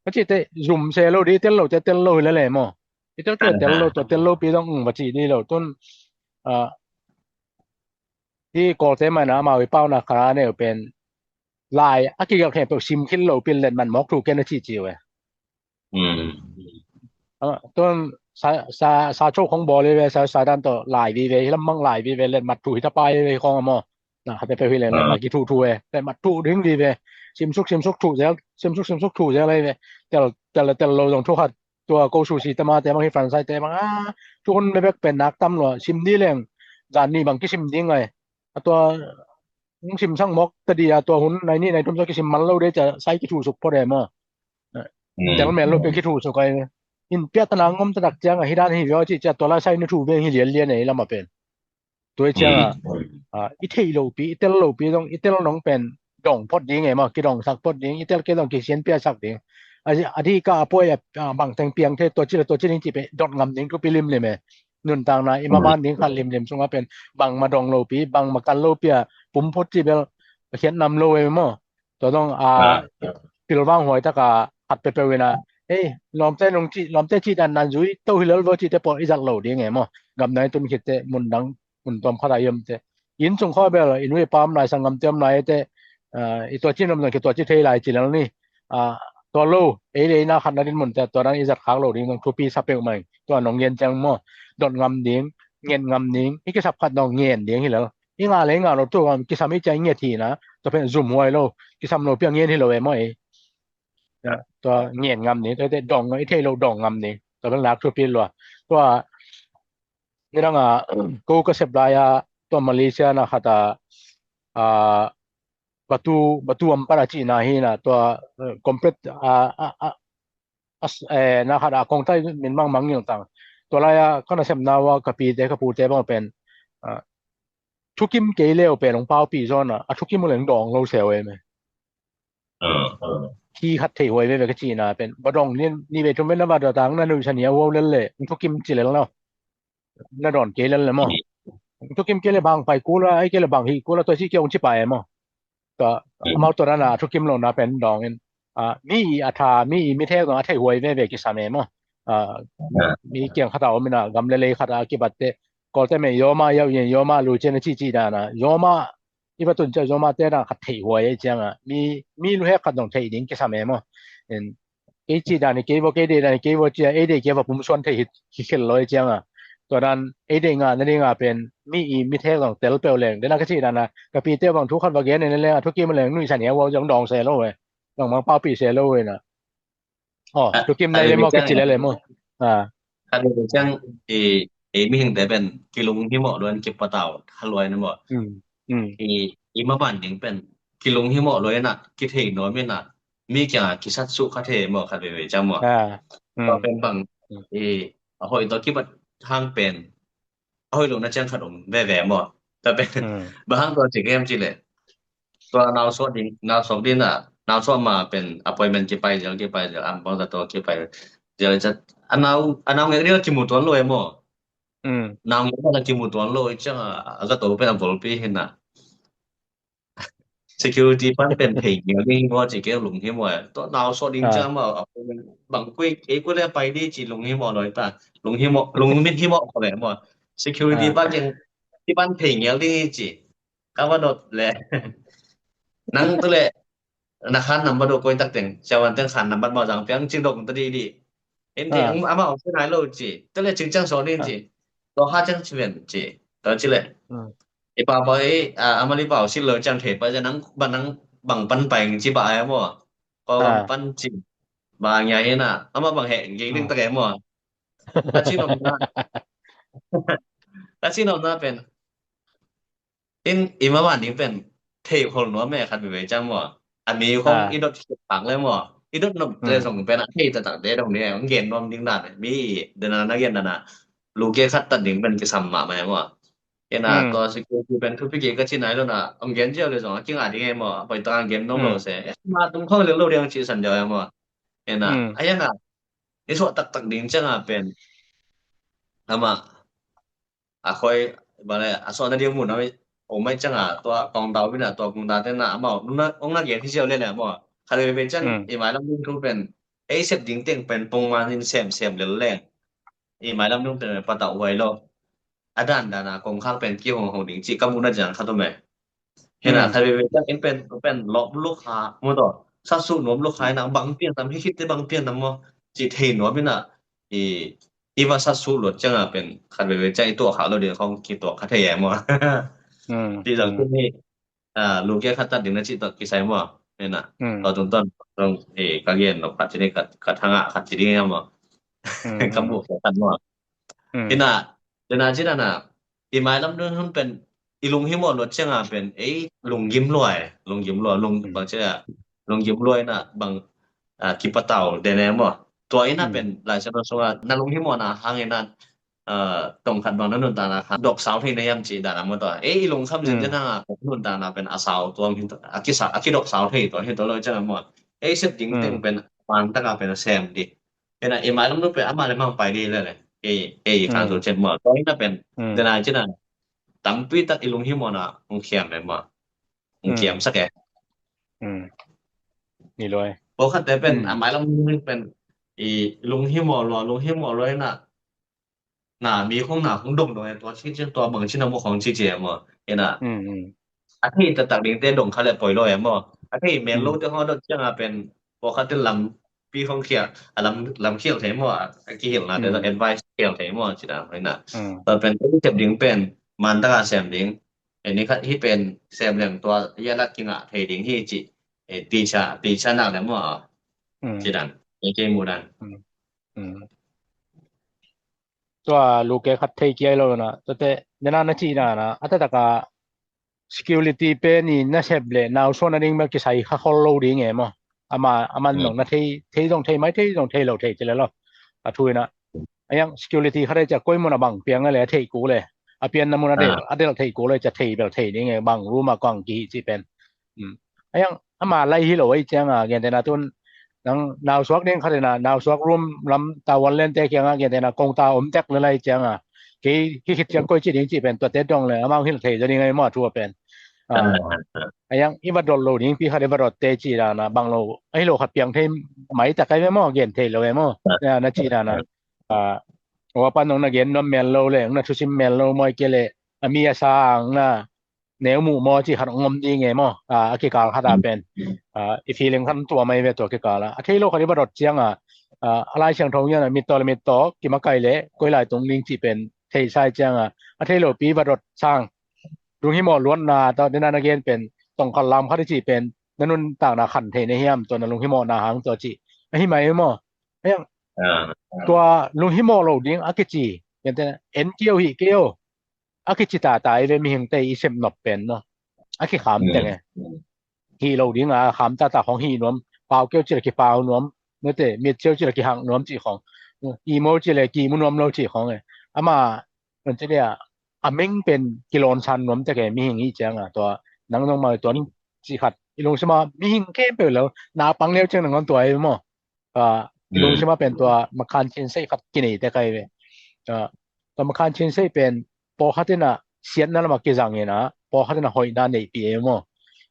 ว่าจะแต่ซุ่มเซโลดิเตลโลจะเตลโลแล้วแหละมั้งอีเตลเตลโลตัวเตลโลปีต้องว่าจีนี่โลต้นที่กอเตมานะมาวิเป้านะคราเนี่ยเป็นลายอากิกับแค่เป็นซิมคินโลเป็นเล่นมันมอกถูกแค่นาทีจิ๋วเว้ยต้นซาโชของบอเลยเว้ยซาดันต่อหลายวีเว้ยแล้วมั่งหลายวีเว้ยเล่นมัดถูกตะปายเว้ยของมอนะเขาไปเล่นมากี่ถูกเว้ยแต่มัดถูกถึงวีเว้ยซิมซุกถูกแล้วซิมซุกถูกแล้วอะไรเว้ยแต่เราต้องทุกขัดตัวโกชูซีตมาแต่บางทีฝรั่งเศสแต่บางทุกคนไม่เป็นนักตำรวจซิมดีเรื่องจานนี้บางที่ซิมดิ้งไงตัวซิมช่างมอกตะดีตัวหุ่นในนี่ในทุ่มซักซิมมันเราได้จะใช้กี่ถูกสุกพอได้มั้งแต่มันแม่นเราเป็นกี่ถูกสุกไงอินเปียตนางมตะดักจังฮิดานฮิวิโอจิจะตัวละใช้นี่ถูกเว้ยฮิเลียนๆนี่ละมาเป็นตัวจังอีเทโลปีอีเตลโลปีต้องอีเตลน้องเป็นดองพอดดิงไงมั้งกี่ดองสักพอดดิงอีเตลเกต้องกี่เซียนเปียสักดิงอดีก็ป่วยบางแตงเปียงเทตัวจินี่จิไปดอดงำดิงก็ไปริมเลยแม่นุนต่างนะอิมาบ้านดิงคันริมๆซุงว่าเป็นบางมาดองโลปีบางมากันโลเปียปุ่มพดจิเบลเขียนนำโลเว้ยมั้งตัวต้องปิลวางหวยตะกะหัดไปเวนะลอมเต้นงจิลอมเต้จิดันนันจุยโตฮิลบ่จิเตปออีจักโลดิไงมั้งกำไหนตุนคิดเตมุนดังมุนตอมขะดายมเตยินซุงข้อเบลอินเวปามหลายสังกำเตมหลายเตอีตัวจินมันคือตัวจิเทหลายจิแล้วนี่ตัวโลเลยนะคันนั้นมุนแต่ตัวนั้นอีจักขางโลดิงทุปีซับเปลใหม่ตัวน้องเย็นจังมั้งดอนงำดิงเงินงำดิงอีกสับขัดน้องเงินดิงฮิแล้วอีงาเลยงาเราตัวกิสามิใจเงียทีนะ ตัวเป็น zoom ไว้แล้วกิซ้ำโลเปียงเงี้ยที่เราไว้มั้ยตัวเงี้ยงำนี่แต่ดองไอ้เทเราดองงำนี่ตัวเป็นลักทั่วปีลัวตัวนี่ดังกูก็เสพลายตัวมาเลเซียนะคอ่าbatu ampara China hina to complete na khada kong tai min mang yung tang to la ya kana sem na wa kapi te ka pu te bang pen thukim ke le o pe long pao pi zona a thukim mo leng dong lo se we me ki khat thei hoi we ka China pen ba dong ni we thum ben na ba da tang na nu chania wo le le thukim chi le lo na don ke le mo thukim ke le bang pai ku la ai ke le bang hi ku la to chi ke ong chi pai moก็เมาตัวนั้นน่ะทุกกิมลงนะเป็นดองมีอาทามีมิเทก็อาไทหวยเวกิสาเมมมีเกียงขะตามินะกำเลเลขะตากิบัตเตก็แต่เมยอมาရောက်ရင်ยอมาလူချင်းကြည့်ကြည့်တာนะยอมาอีบัตุนจะยอมาแต่น่ะขะไทหวยจังมีลูเฮขะตงไทดิงกิสาเมมเอจิดานี่เกบ่เกเดดานี่เกบ่จิเอเดเกบ่ปุ่มส่วนไทฮิเขลลอยจังตัวนั้นเอเดงนั่นเองเป็นมีเทของเตลเปลแรงเดนะก็สินั่นน่ะก็ปีเตบางทุกคนว่าแกนี่แหละทุกกิมแรงนุ่ยสันเนี่ยว่าจังดองเซโลเว้ยต้องมาเป้าปีเซโลเว้ยน่ะทุกกิมได้เลยมั้งก็จิเลยมั้งคันเป็นจังมีถึงแต่เป็นกิลุงที่เหมาะด้วยเก็บปะเต่าฮัลวยนั่นบ่อีมาบ้านยังเป็นกิลุงที่เหมาะด้วยน่ะกิเทน้อยแม่น่ะมีแก่กิซัตสุคาเทบ่คันไปจังบ่ก็เป็นบางหอยตัวกิบัดทางเป็นหอยลงนะจังขนมแว่ๆบ่แต่เป็นบางตัวสิเกมจิเลยตัวนาวสดดินาว2ดินน่ะนาวสดมาเป็น appointment จิไปเดี๋ยวอันบ่ตัวจิไปเดี๋ยวจะอันนาวเรียกกิมุตัวโลยบ่นาวก็กิมุตัวโลยจังก็ตัวเป็น volpi เห็นน่ะ security ปั้นเป็นเพงอย่างนี้บ่จิเกลงที่บ่ตัวนาวสดดินจังบ่บางกุ้ยก็ได้ไปดิจิลงที่บ่น้อยป่ะลงที่บ่ลงมิดที่บ่ก็แหละบ่ security บ้านยังที่บ้านเพงอย่างนี้จิก็ว่าดดแหละนั่งตัวแหละนะครับนำบ่ดก็ตักแต่งจะวันตั้งขันนำบัดบ่จังเปียงจิงดกตะดีเห็นที่อามาเอาไปไหนโลจิตัวแหละจึงจังสอนนี่จิตัวหาจังชีวิตจิตัวจิแหละไอ้ป่าบ่อามาลิเป่าสิเลยจังเทไปจะนั้นบัดนั้นบังปันไปจิบ่ายบ่ก็ปันจิบางอย่างน่ะอามาบังแหงยิงนึงตะแกบ่ถ้าสินำนะถ้าสินำนะเป็นอีมาบ้านนี่เป็นเทพคนนัวแม่คันไปจังบ่อันนี้ของอีดดฝังเลยบ่อีดดนบเลยส่งเป็นเทพตะเดตรงนี้ของเย็นนอมดิงดานมีเดนนักเรียนนั่นน่ะลูกเกคัดตัดดิงเป็นกิสัมมาแม่บ่เห็นน่ะก็สิคือเป็นทุกปีก็สิไหนแล้วน่ะองเย็นเจ้าเลยส่งจิงอ่ะดิไงบ่ไปตางเกมน้องโลเสมาตรงเข้าเรื่องโลเรียงสิสัญญาบ่เห็นน่ะอะยังอ่ะนี่สวตักดิงจังอ่ะเป็นทำคอยบ่ได้สอนได้ดีหมู่เนาะผมไม่จังตัวกองดาววิน่ะตัวกองดาวแต่น่ะบ่องนักเรียนที่เชียวเล่นแหละบ่คันเป็นจังอีหมายลำนึงทุเป็นเซฟดิงเต็งเป็นปงมานินแซมแรงอีหมายลำนึงเป็นปะตะไว้โลอะดันดานะกงข้างเป็นกี้ของดิงจิกะมุนะจังคาโตแม่เห็นน่ะคันเป็นจังเป็นลอบลูกค้าหมดซัสุนมลูกค้านังบังเปียนตามที่คิดได้บังเปียนนำบ่จิเทนว่าเป็นน่ะอีว่าซัสุรถจังเป็นคันเป็นใจตัวเขาเราเดียวของคิดตัวคาเทแยมบ่ที่จังนี้ลูกแกคัดตัดดินจิตกิไสบ่แม่นน่ะตอนต้นต้องกะเรียนดอกปัจจุบันกะทางคัดจิได้บ่กำบุคัดบ่ที่น่ะเดนะจิน่ะอีหมายลำนึงมันเป็นอีลุงฮิมอรถจังเป็นลุงยิ้มรวยลุงบางเจ้าลุงยิ้มรวยน่ะบางกิปะเต่าได้แน่บ่ตัวอีน่ะเป็นหลายชนว่านั่นลุงฮิมอน่ะหางไอ้นั่นตรงขัดบางนั้นนตานะดอกสาวที่ในยามจีดานะมาต่อลงคำจริงๆนะผมนตานะเป็นอาสาวตัวอากิดอกสาวที่ตัวเลยจังหมดเสิจริงๆเป็นมันตะกะเป็นแซมดิเห็นน่ะหมายลำนึกเป็นอามาเลยมั่งไปดีเลยครั้งสุดเจ็ดหมดตอนนี้น่ะเป็นแต่นายจิน่ะตัมปีตักลุงฮิมอน่ะองเขียมแม่นบ่องเขียมสักแกนี่เลยบ่คันแต่เป็นหมายลำนึกเป็นลุงฮิมอเลยน่ะน่ะมีของหน้าของดงด้วยตัวที่ตัวเบิ่งชินบ่ของจิเจมเห็นน่ะอาทิตะตักดิงเตดงเขาเลยปล่อยลอยบ่อาทิแม่นโลแต่ฮอดจังเป็นบ่คันแต่ลำปีของเขียลำเขียวแท้บ่กี่เห็นล่ะแต่แอดไวซ์เขียวแท้บ่จิดาเห็นน่ะตอนเป็นเจ็บดิงเป็นมันตะกะแซมดิงเ อันนี้ที่เป็นเซมเหลี่ยมตัวยาลัดกิงะเทดิงที่จิตีชานักแล้วมั้งจิดันเกมูดันตัวลูกเกคัดเทเกียแล้วนะตัวเตนนาจีนะอัตตะกะ security เปนี่นะเซบเลนาวโซนนิ่งมากิใส่ข้าเขาโลดิ้งไงมั้งอามันน้องนะเทต้องเทไม่เทต้องเทเราเทจะแล้วอะทุยนะยัง security เขาได้จะก้อยมันบังเปียงอะไรเทกูเลยอะเปียนน้ำมันเดลเทกูเลยจะเทแบบเทนี่ไงบังรู้มากองกี่สิเป็นยังมาไล่ฮิโลไอ้เจ้าเงี้ยแต่นะตุนนังนาวสวกเนี่ยเขาเนี่ยนะนาวสวกรวมลำตาวันเล่นแต่เกี่ยงเงี้ยแต่นะกงตาอมแตกอะไรเจ้ากี่คิดจังก้อยจีนี่จีเป็นตัวเต็ดดงเลยมาฮิโลเทจะนี่ไงมั่วทั่วเป็นยังอีบัดโลดิ้งพี่เขาได้บัดเตจีรานะบางโลไอ้โลขัดเปียงเทไหมแต่ใครไม่มั่วเงี้ยเทโลไงมั่วเนี่ยนะจีรานะว่าปานงนะเกนนอมเมลโลเลยนะทุสิมเมลโลมอยเกเลมีอาสางนะแนวหมู่มอจิขัดงมดีไงมั้งอกิกาลหาดาเป็นอีฟีลิงคันตัวไม่เวตัวกิกาลอะเทโลเขาได้บรดเจียงอะไรเชียงทงเนี่ยนะมีตัวมีตัวกิมาไกเลก้อยหลายตรงลิงที่เป็นเทใส่เจียงเทโลปีบรดสร้างลุงหิมอล้วนนาตอนนั้นนะเกนเป็นต้องคันลำเขาได้จีเป็นนั่นต่างนาขันเทในเฮียมตัวนั้นลุงหิมอนาหางตัวจิไอ้หิมายมั้งยังตัวลุงหิมอโลดิ้งอากิจิอย่างแต่เอ็นเกียวฮิเกียวอากิจิตาตายเลยมีหิงเตอีเซมนบเป็นเนาะอากิขามแต่ไงฮีโลดิ้งขามตาของฮีนวมเปล่าเกียวจิรกิเปล่านวมเมื่อแต่มีเจียวจิรกิหังนวมจิของอีโมจิเลยกีมุนวมโลจิของไงมามันจะเนี่ยเม้งเป็นกิโลนชันนวมแต่แกมีหิงอีจังตัวนังต้องมาตัวนี้จิขัดอีลงใช่มั้ยมีหิงแค่ไปแล้วนาปังเลี้ยวจังนังตัวไอ้มั้งอีลงใช่มั้ยเป็นตัวมะคานชินไซขัดกินนี่แต่ไกเว้ตัวมะคานชินไซเป็นพอฮัดน่ะเสียนนั่นมาเกจังเงนะพอฮัดน่ะหอยนาในปีมั้ง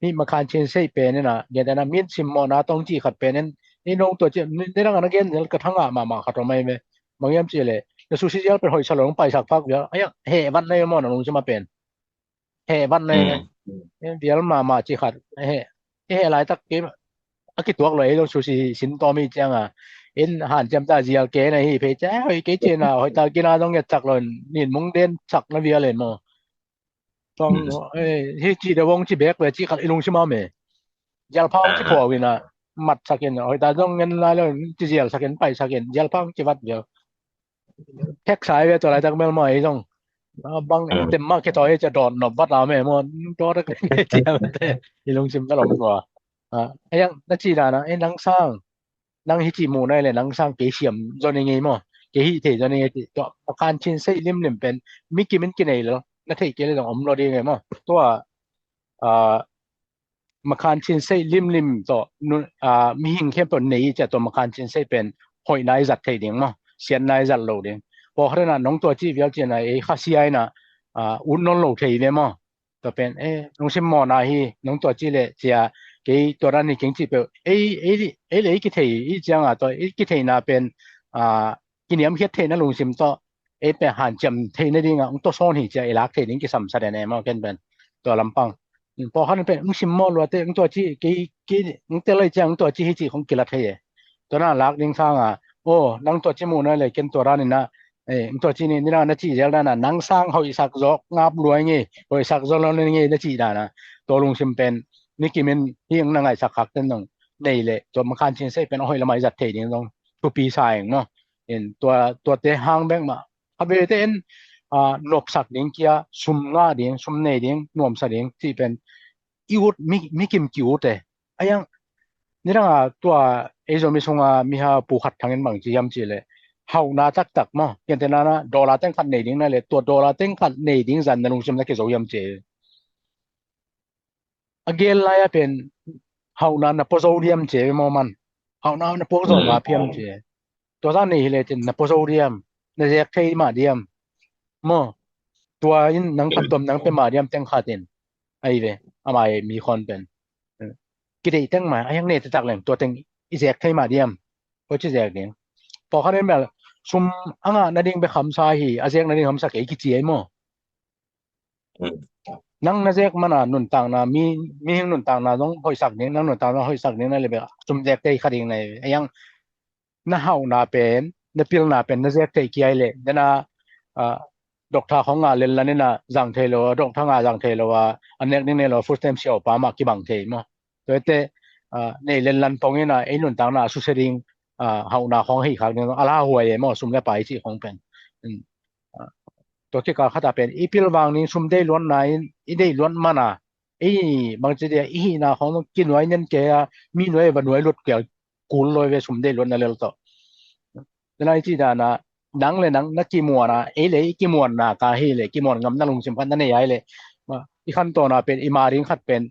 นี่มะคานชินไซเป็นน่ะเนี่ยแต่น่ะมีซิมมอนาต้องจิขัดเป็นนี่น้องตัวจินี่รังนะเกนกระทั่งมาขัดไม่เว้บางยามจิเลยแล้วซูชิเจลเป็นหอยฉลองไปสักพักเดียวเฮวันในมั้งน้องใช่มั้ยเป็นเฮวันในเดี๋ยวมาจิขัดเฮหลายตักเกมกิตัวเลยต้องซูชิสินตัวมีจังเอ็นหันจำตาเจียเกนะฮีเพจ้าเฮ้ยเกเจนะหอยตากินาต้องจักเลยนี่มงเด่นจักนะเวียเลยมั้งต้องฮีจีเดวงจิเบกเวจิขัดอีลุงใช่มั้ยเมยัลพังจิพอวินะมัดสักเห็นหอยตาต้องเงินลายแล้วจิเจียลสักเห็นไปสักเห็นยัลพังจิวัดเดียวแท็กสายเวตัวอะไรตักเมลมาอีต้องบางเต็มมากแค่ตัวจะดอนหนบวัดเอาแม่มันตัวตะเกเจียมันแต่อีลุงชิมตลอดกว่ายังนักจีรานะนังสร้างนังฮิจิมูได้เลยนังสร้างเกเสียมจนยังไงมั้งเกฮิเทจนยังไงตัวอาคารชินไซลิมเป็นมิกิมันกินไหนแล้วนักเทเกเลยต้องอมรอดีไงมั้งตัวมาคารชินไซลิมตัวมีหิงเข้มตัวนี้จะตัวมาคารชินไซเป็นหอยนายจัดเทดิงมั้งเสียนนายจัดโลดิงพอขนาดน้องตัวจีเวียลเจนไอ้ข้าซีไอนะอุ่นนนโลเทเวมั้งตัวเป็นน้องชิมมอนาฮีน้องตัวจีเลยเสียเกตัวนั้นนี่เก่งจิเปเลยกิเทอีจังตัวกิเทน่ะเป็นกินยามเฮ็ดเทนะลุงซิมตัวเป็นหันจำเทนี่ดิงตัวซ้อนหิจะลักเทนี่กิสัมสะแน่มั้งกันเป็นตัวลำปังพอหันเป็นซิมมอลว่าเตตัวจีเกเตเลยจังตัวจีฮิจิของกิละเทตัวนั้นลักดิงซังโอ้นังตัวจิมูนั่นเลยเกินตัวนั้นนะตัวจีนี่นะจีเจลนะนังซังเฮาอีสักจอกงับรวยงี้โอยสักจอกแล้วนี่นะจีดานะตัวลุงซิมเป็นนี่กิมันที่ยังนั่งไงสักคักนึงในเลยตัวมะคานชินไซเป็นหอยละไม้จัดเทนี่ต้องตัวปีชายเนาะตัวเตหางแบงมาฮับเบเตนนบสักดิงเกียซุมงาดิงซุมเนดิงนวมสักดิงที่เป็นอีวุดมีกิมกิวเตยังนี่นะตัวจมีส่งมีหาปูขัดทางเงินบางจียามจีเลยเฮานาตักมั้งอย่างแต่นั้นดอลลาร์เต็งขัดเนดิงนั่นเลยตัวดอลลาร์เต็งขัดเนดิงจันนั่นลุงชิมนักเกี่ยวยามจีAgel la ya pen hauna na posodium che mo man hauna na pozo ma phiam che to sa ni le tin na posodium na je khai ma diam mo tua in nang phan tom nang pe ma diam teng kha tin ai ve amai mi khon pen ki dei teng ma ayang ne tak leng to teng i je khai ma diam ko chi je ding po kha ne mel sum anga na ding be kham sa hi a jek na ding kham sa ke ki chi ai moนังนะเจกมันนุนต่างนะมีนุนต่างนะต้องหอยสักนี้นังนุนต่างนะหอยสักนี้นั่นเลยแบบจุ่มเจกเตยคดีในยังนะเฮานาเป็นนะปิลนาเป็นนะเจกเตยกี่ไอเลยนะ ดอกทาของงาเล่นละนี่นะจังเทโลดอกทางาจังเทโลว่าอันเน็กนี่เนี่ยเราฟุตเต็มเสียวปามากิบังเทมตัวเตในเล่นลันปองนี่นะไอ้นุ่นต่างนะสุเสดิงเฮานาของให้ครั้งนึงอะลาหวยมอซุมได้ไปสิของเป็นตัวที่ก็ถ้าเป็นอีพิลบางนี้ซุมได้ล้วนไหนอีได้ล้วนมานะอีบางทีอีนาของกินไว้นั่นแกมีหน่วยบ่หน่วยลดเกี่ยวกูลเลยเวซุมได้ล้วนนั่นเลยต่อแล้วไอ้ที่ดานะนังเลยนังนักกิมัวนะเลยกิมัวนะกาเฮเลยกิมัวงำนั่งลงสิมพันนั่นใหญ่เลยมาอีขั้นตอนน่ะเป็นอีมาริงขัดเป็น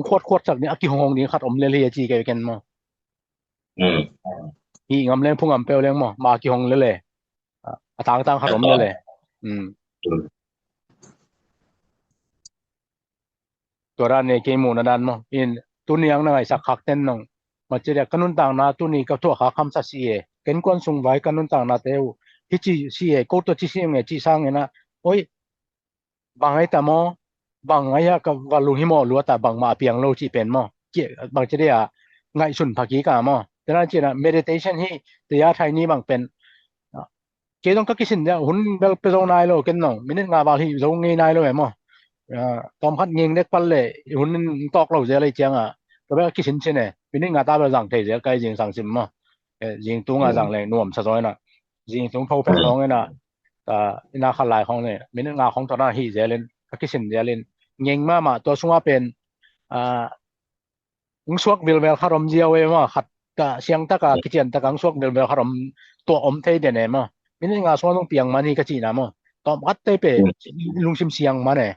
โคตรสักนี่อกิฮงนี่ขัดอมเลยจีเกันมาอีงำเล่นพุ่งงำเปลวเล่นมากิฮงเลยต่างขัดอมเลยตัวร้านเนี่ยเกมมูนดันมั้งอินตัวนี้ยังไงสักขักเต้นน้องมาเจอกันนุ่นต่างนาตัวนี้ก็ตัวขาคำสักสี่เกินกวนส่งไว้กันนุ่นต่างนาเต้าที่จีสี่ก็ตัวที่สี่เงี้ยจีสร้างเงี้ยนะโอ้ยบางไอ้แต่มั้งบางไอ้ยากว่าลุงหิมอรู้แต่บางมาเพียงโลจีเป็นมั้งเกี่ยบางเจอไงสุนภักีกามั้งแต่นั่นเจอนะ meditation ที่แต่ยาไทยนี้บางเป็นเกี่ยต้องก็คิดสินเดียวหุ่นเบลเปโซนายโลกันน้องมินิงาบาลีโซงงี้นายโลเอ็มมั้งตอมคัดเงิงเด็กปัลเลยหุ่นตอกเราเจออะไรจังก็แบบคิดสินเช่นเนี่ยมินิงาตาเบลจังเทเจใกล้จริงสังสิมมั้งจริงตัวงาจังเลยนวมสะซ้อยนะจริงตรงพอเป็นน้องเนี่ยนะนาคลายของเนี่ยมินิงาของตอนนั้นฮีเจเลนคิดสินเจเลนเงิงมาตัวช่วงเป็นสวกบิลเบลคารมเจียวเว้ยมั้งขัดกะเสียงตะกะคิดเห็นตะกังสวกบิลเบลคารมตัวอมเทเดเนี่ยมั้งมินิงาส่วนต้องเปียงมันนี่ก็จีนะมั้งตอมอัดเตเปลุงชิมเสียงมาเนี่ย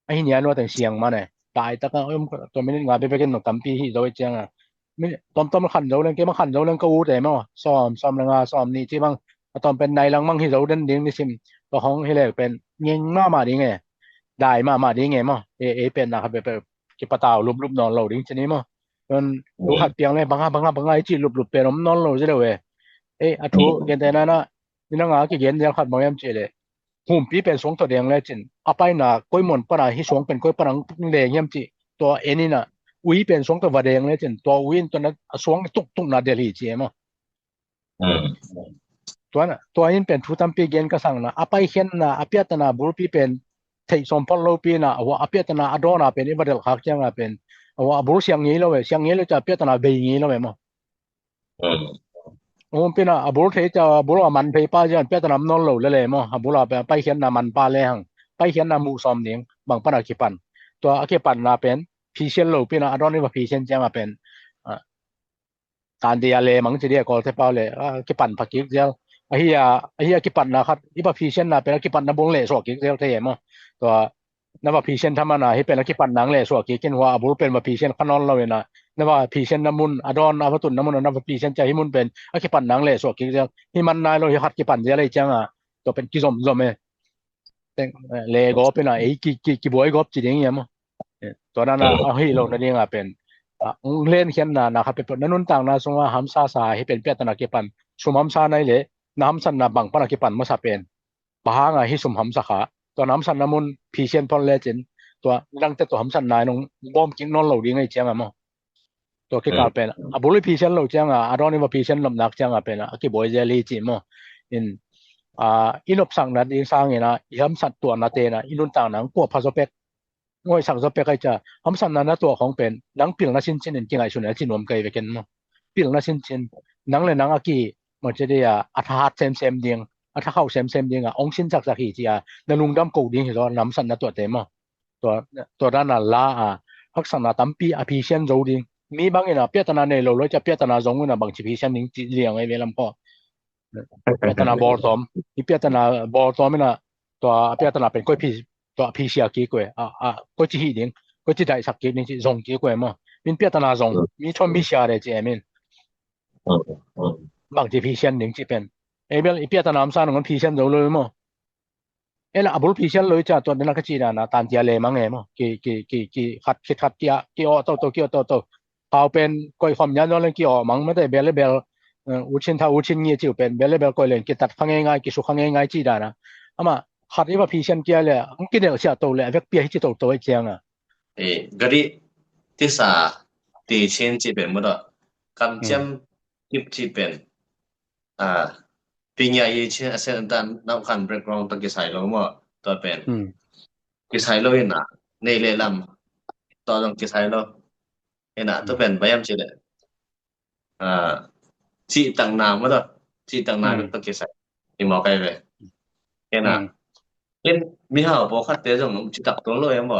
ไอ้เนี่ยนัวแต่เสียงมาเนี่ยตายตะกังตัวมินิงาเปเปกันนกตัมปีฮีโดยจังมิตอมขันโดเล่นเกมขันโดเล่นก็อูแต่มั้งซ้อมลงาซ้อมนี่ที่บางตอมเป็นในลังมั่งฮีโดเด่นดิ้งนี่ซิมตัวของให้เลยเป็นเงิงมาดิไงได้มาดิไงมั้งเป็นนะครับไปกิปตาวรูปนอนเราดิ้งชนิดมั้งมันดูขัดเปียงเลยบางจีรูปเป็นนอนเราจะเลยอะทูเกนแต่นั้นนะมินังอากิเกนยังขัดบ่ยามเจเลยหุ่มปีเป็นสงตัวแดงเลยจินอไปน่ะก้อยหม่นปะนะฮิสงเป็นก้อยปะนังแดงยามจิตัวนี่น่ะอุยเป็นสงตัวแดงเลยจินตัวอุยตัวนั้นสงตุกน่ะเดลีเจมั้งตัวนี้เป็นทุตัมปีเกนก็สั่งนะอไปเห็นน่ะอเปียตนะบุรปีเป็นไทสมพลโลปีน่ะว่าอเปียตนะอดอนะเป็นอิบเดลฮักจังอ่ะเป็นว่าบุรเสียงงี้แล้วเว้ยเสียงงี้แล้วจะอเปียตนะเบยงี้แล้วเว้ยมั้งpina abur the cha abur man phe pa jan pe tanam non lo le le mo abura pa hian na man pa le hang pa hian na mu som ning bang pa na ki pan to ake pan na pen phisian lo pina adon ni ba phisian jang a pen kan dia le mang chi dia ko the pa le ki pan pha ki jel ahia ki pan na khat i ba phisian na pe ki pan na bong le so ki jel the mo to na ba phisian thamana hi pe na ki pan nang le so ki kin wa abur pen ba phisian khanon lo naนะว่าพีเซนน้ำมุนอดอนอวตุนน้ำมุนนะว่าพีเซนใจหิมุนเป็นอะกิปันนังเลยสวกิเจหิมันนายโลหิฮัดกิปันเจอะไรจังอ่ะตัวเป็นกิซอมเมแต่เลโกเป็นอ่ะกิบอยกบจิเดียมั้งตัวนั้นอ่ะเอาให้โลนั่นเองอ่ะเป็นเล่นเขียนนะครับเป็นนั่นนู่นต่างนะสงว่าหัมซาสาให้เป็นเปียตนากิปันสุมหัมซาในเลยน้ำสันนะบังปนากิปันมาซาเป็นปะหางอ่ะให้สุมหัมสาขาตัวน้ำสันน้ำมุนพีเซนพอลเลจินตัวดังแต่ตัวหัมสันนายนงบอมกินนอนเหล่าดีไงจังอ่ะมั้งตัวที่กาเป็นอ่ะบุรุษพีเซนเราจังอ่ะอารอนนี่ว่าพีเซนลำนักจังอ่ะเป็นอ่ะกี่บ่อยเจลีจิมอินอินอบสังนัดอินสร้างเนี่ยนะยามสัตว์ตัวนาเตนะอินุนต่างหนังกวบพาสเปกง่อยสังสเปกไอ้จะหำสันนั้นตัวของเป็นหนังปิ่งนะชินชินจริงไอ้ชุนเนี่ยจินวมไกลไปกันมั้งปิ่งนะชินชินหนังเลยหนังอากีมันจะได้อัฐหัดเซมเดียงอัฐเข้าเซมเดียงอ่ะองค์ชินจักสักหีจีอ่ะนลุงดำกูดิ้งเหรอน้ำสันนั้นตัวเต็มตัวด้านนั้นละพักสันนั้นตั้มปีอภิเชนโจดิ้งมีบางอย่างนะเปียตนาเนี่ยเราจะเปียตนาจงนะบางทีพิเศษนิ่งเลี้ยงไอ้เวลาพอเปียตนาบอลตอมอีเปียตนาบอลตอมนะตัวเปียตนาเป็นก้อยพีตัวพีเสียกี่ก้อยก้อยจีหิดิ้งก้อยจีได้สักกี่นี่จงกี่ก้อยมั้งมีเปียตนาจงมีชนมีเสียเลยจีเอมินบางทีพิเศษนิ่งจีเป็นเอเบลอีเปียตนามซาหนึ่งพิเศษจงเลยมั้งละอับรุพิเศษเลยจ้ะตัวนั้นก็จีนะตานเจียเลยมั้งไงมั้งกี่ขัดเจียกี่อโตเอาเป็นก้อยความยันนั่นกี่ออกมั้งไม่ได้เบลอุชินถ้าอุชินเงี้ยจิ๋วเป็นเบลก้อยเล่นกี่ตัดข้างง่ายกี่สุข้างง่ายจีได้นะอามาขัดอีว่าพีเชนเกี่ยเลยมันกินเดี๋ยวเสียตัวเลยเวกเปียที่ตัวไอ้เจียงอ่ะกะดิที่สาตีเชนจีเป็นหมดกำจำทิปจีเป็นปีญาเยเชนเซนตันนับขันแบล็กกราวด์ตะกี้ใส่ลงมา ตัวเป็น kisai lo ina nei le lam to jong kisai lo ina to ben bayam chi le chi tang na mo to chi tang na to kisai ni mo kai ve ina in mi ha bo khat te jong chi tak tong lo em bo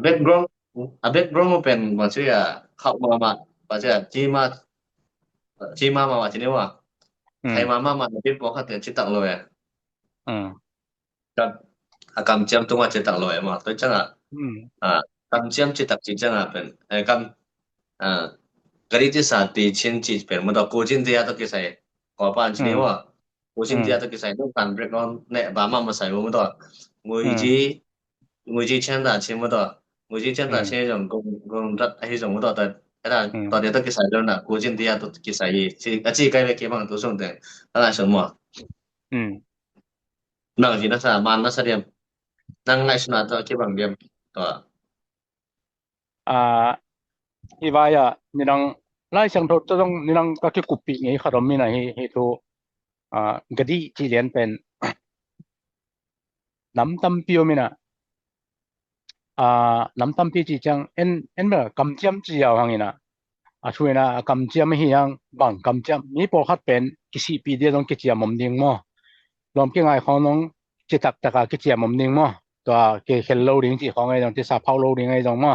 background background mo pen ma chi ya khau ma ma ba chi chi ma ma chi ni wa thai ma ma ni bo khat te chi tak lo ya kam chiam tung wa chi tak lo em ma to chang kam chiam chi tak chi chang pen kam gari ti sa ti chin chi pen mo to ko chin ti ya to ki sai ko pan chi ni wa ko chin ti ya to ki sai to kan background ne ba ma ma sai mo to ngui ji chen da chi mo to ngui ji chen da chen jong gong rat ai jong mo to ta ta to de to ki sai lo na ko chin ti ya to ki sai chi a chi kai ve ki bang to song de ta sho mo nang ji na sa man na sa riam nang ngai sna to ki bang riam to ibaya ninang lai sang tho tong ninang ka ki kupi ngai kharom mi na hi to gadi chi lian pen nam tam pio mi na nam tam pi chi chang en ba kam chiam chi yaw hangina chuina kam chiam hi yang bang kam chiam mi po khat pen kisi pi de dong ki chiam mom ding mo lom ki ngai khonong chi tak taka ki chiam mom ding mo to ke khel lo ding chi khong ai dong ti sa phau lo ding ai dong mo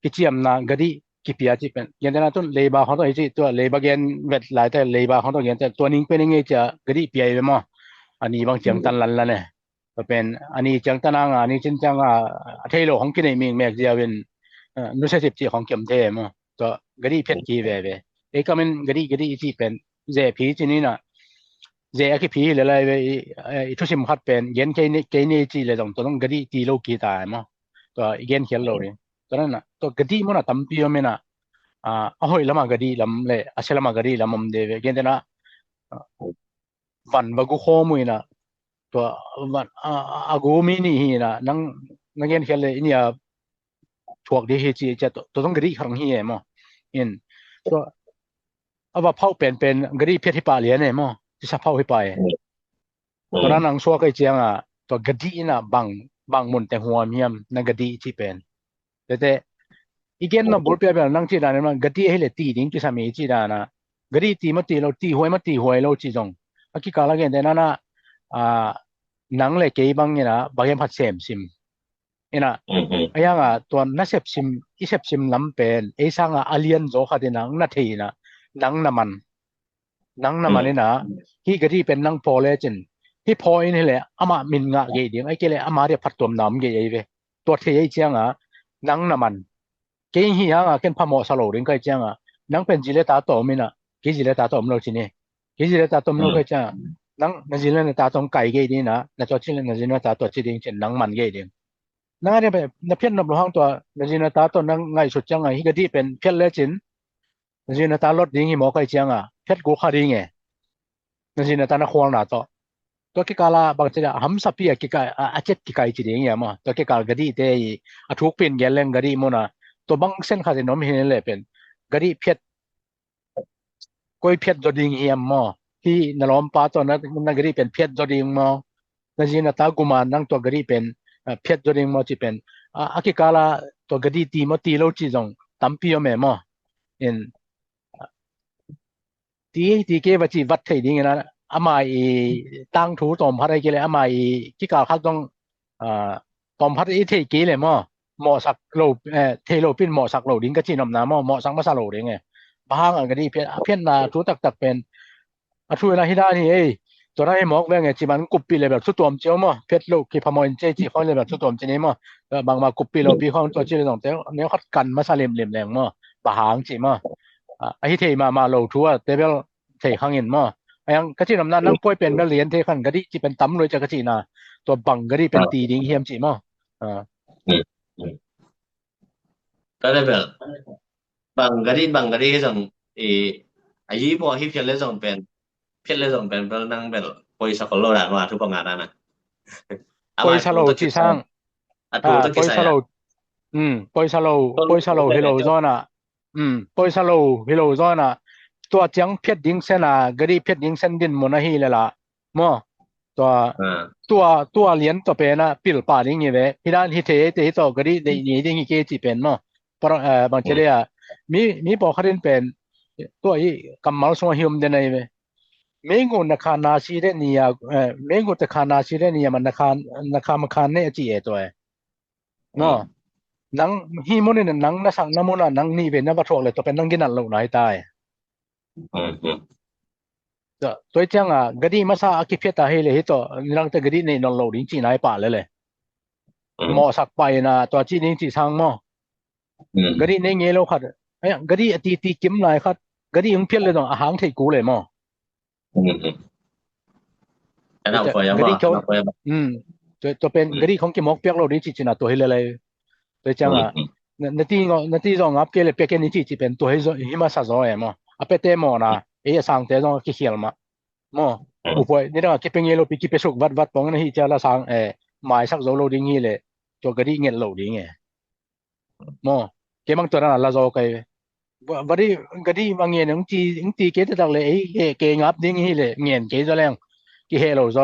ki chiam na gadi ki pia chi pen yan na tun leba khon to hi chi to leba gen vet lai te leba khon to gen te to ning pe ning ai cha gadi pia ai mo ani bang chiang tan lan la ne to pen ani chiang tan nga ani chin chang thei lo khong ki nei ming mek dia wen nu se sip chi khong kem the mo to gadi phet ki ve ve e kamen gadi chi pen je phi chi ni na je a ki phi le lai ve i thu sim khat pen gen ke ni chi le dong to dong gadi ti lo ki ta mo to gen khel lo ni to na to gadi mo na tam pi me na ahoi lama gadi lam le aselama gadi lamom de ve gen na van ba gu kho mu na to van agu mi ni hi na nang gen khel le inia thuak de he chi cha to dong gadi khang hi mo in to aba phau pen gadi phet hi pa le ne mo ti sa phau hi pa e to na nang so kai chiang to gadi na bang mun te huam hiam na gadi chi pen te igen na bol pe nang chi da na gadi he le ti ding ki sa me chi da na gadi ti ma ti lo ti hoi lo chi jong aki kala gen de na nang le ke bang ni na ba gen phat sem sim ina ayanga to na sep sim i sep sim lam pen e sanga alien zo kha de nang na thei na nang na man ni na hi gadi pen nang po le chin hi point he le ama min nga ge ding ai ke le ama re phat tom nam ge ei ve to thei ai chianga nang na man ke hi ha ken phamo sa lo ring kai chianga nang pen ji le ta to mi na ke ji le ta tom lo chi ni ke ji le ta tom lo kai cha nang na ji le ta tom kai ge ni na cho chi le na ji na ta to chi ding chen nang man ge ding na ne be na phen na lo hang to na ji na ta to nang ngai su chang hi gadi pen phen le chin na ji na ta lot ding hi mo kai chianga phet go kha ring e na ji na ta na khwang na to ki kala bang cha ham sa pi ki ka a chet ki kai chi ding ya ma to ki kal gadi te a thuk pin gel leng gadi mo na to bang sen kha je nom hin le pen gadi phet koi phet do ding hiam mo hi na lom pa to na gadi pen phet do ding mo na ji na ta guman nang to gadi pen phet do ding mo chi pen a ki kala to gadi ti mo ti lo chi jong tampi yo me mo in ti ke wa chi wat thei ding na amai tang thu tom phat ai ke le amai ki ka kha tong tom phat i thei ke le mo sak lo thei lo pin mo sak lo ding ka chi nom na mo sang ma sa lo ding e bang an gadi phen na thu tak pen a thu na hi da ni ei to na hi mok ve nge chi man kup pi le ba chu tom cheu mo phet lo ki phamoi che chi khon le ba chu tom chi ni mo bang ma kup pi lo pi khon to chi le dong te ne khat kan ma sa lem leng mo ba hang chi mo a hi thei ma lo thu a te bel thei khang in mo yang ka chi nam na nang poi pen bel lian the khan gadi chi pen tam loi cha ka chi na to bang gadi pen ti ding hiam chi mo ta le bel bang gadi jong ai bo hi phet le jong pen bel nang bel poi sa ko lo da wa thu pa nga da na poi sa lo chi sang poi sa lo poi sa lo hi lo zo na poi sa lo hi lo zo na ตัวจังเพียดดิงเสนา gadi เพียดดิงเส้นดินมนะฮีละละมอ ตัวเหรียญตัวเป็นปิลปานี่ไงเว้พี่ด้านที่เทตัวก็ดีนี่ที่เกจิเป็นเนาะเพราะบางทีเลยมีบอกเขาเป็นตัวอีกำมัลสวหิมเดนไอ้เว้เมงุนคานาชีเรนียเมงุตคานาชีเรนียมันนคามคานเนี่ยจีเอตัวเนาะนังฮีมุนี่นังนะสังนมุนะนังนี่เป็นนะบ่ทอกเลยตัวเป็นนังกินนั่นลงไหนตายตัวจังกะดีมาซาอคิเฟตาเฮเลยตัวนังตะกะดีนี่นอนโลดิจีนายป่าเลยหมอสักไปนะตัวจีนี่จีสังหมอกะดีนี่เงโลคัดกะดีอติกิมหลายคัดกะดีอึงเพียเลยต้องอาหารไทกูเลยหมออันนั้นพอยังบ่ตัวเป็นกะดีของกิมอกเปียกโลดิจีนะตัวเฮเลยตัวจังนาทีจองอับเกเลยเปียกนี่จีเป็นตัวหิมาซาซอหมออเปเตหมอนะสังเตจองกิเขียลมาหมออุปนี่นะกิเป็นเงโลปิกิเปสุกวัดปองนะฮิจาละสังหมายสักโซโลดิงนี่เลยตัวกะดีเงโลดิงหมอเกมังตัวนั้นละโซไกบริกะดีบางเงนงจีเกตตักเลยเกงับดิงนี่เลยเงนเกซะแรงกิเฮโลโซ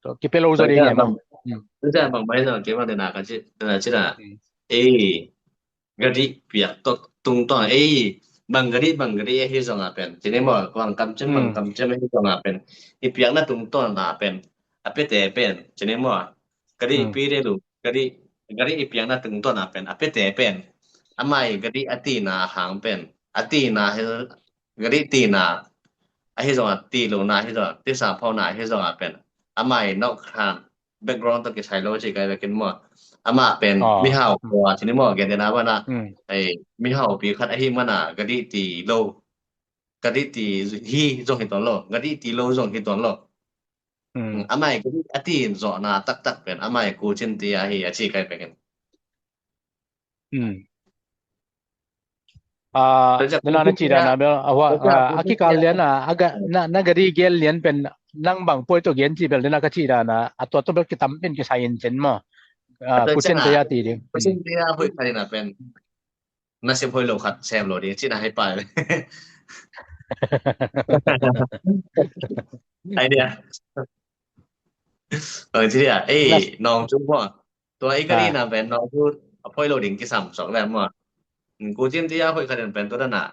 ตัวกิเปโลโซดิงมั้งแต่บางใบเนาะเกว่านากันจิน่ะกะดีเปียกตกตุงต้อนบางกะดีเฮซองอ่ะเป็นจิเนบ่กวางกำจึงไม่ซองอ่ะเป็นอีเปียกน่ะตุงต้อนอ่ะเป็นอเปเตเป็นจิเนบ่กะดีปีเรลูกะดีอีเปียกน่ะตุงต้อนอ่ะเป็นอเปเตเป็นอามายกะดีอตินาหางเป็นอตินาเฮกะดีตีนาอะเฮซองอ่ะตีโลนาเฮซองติสาพอนาเฮซองอ่ะเป็นอามายนอกคานbackground ตะกิไซโลจิกายเป็นหมออามาเป็นมิฮาวว่าทีนี้หมอแกนะว่านะมิฮาวปีคัดไอ้มันน่ะกะดิตีโลกะดิตีฮีจงเห็นตอนโลกะดิตีโลจงเห็นตอนโลอามายกะดิอติจอนาตักเป็นอามายกูจินติอาฮีอาจิกายเป็นนั่นน่ะจีดานะเบลว่าอากิกาเลียนน่ะอากะนะกะดิเกลเลียนเป็นนังบางป่วยตัวเย็นจีเบลนะกะจีดานะอัตัวเบลกิตำเป็นกิไซเอนเจนมอกูเซนตยาตีดิกูเซนตยาหุยคันน่ะเป็นน่าสิหุยโลคัดแซมโลดิจิน่าให้ไปเลยไอเดียทีเดียน้องจุ๊บบ่ตัวกะดิน่ะเป็นน้องพูดหุยโลดิงกิ3 2แล้วมกูเซนตยาหุยคันเป็นตัวนั้นน่ะ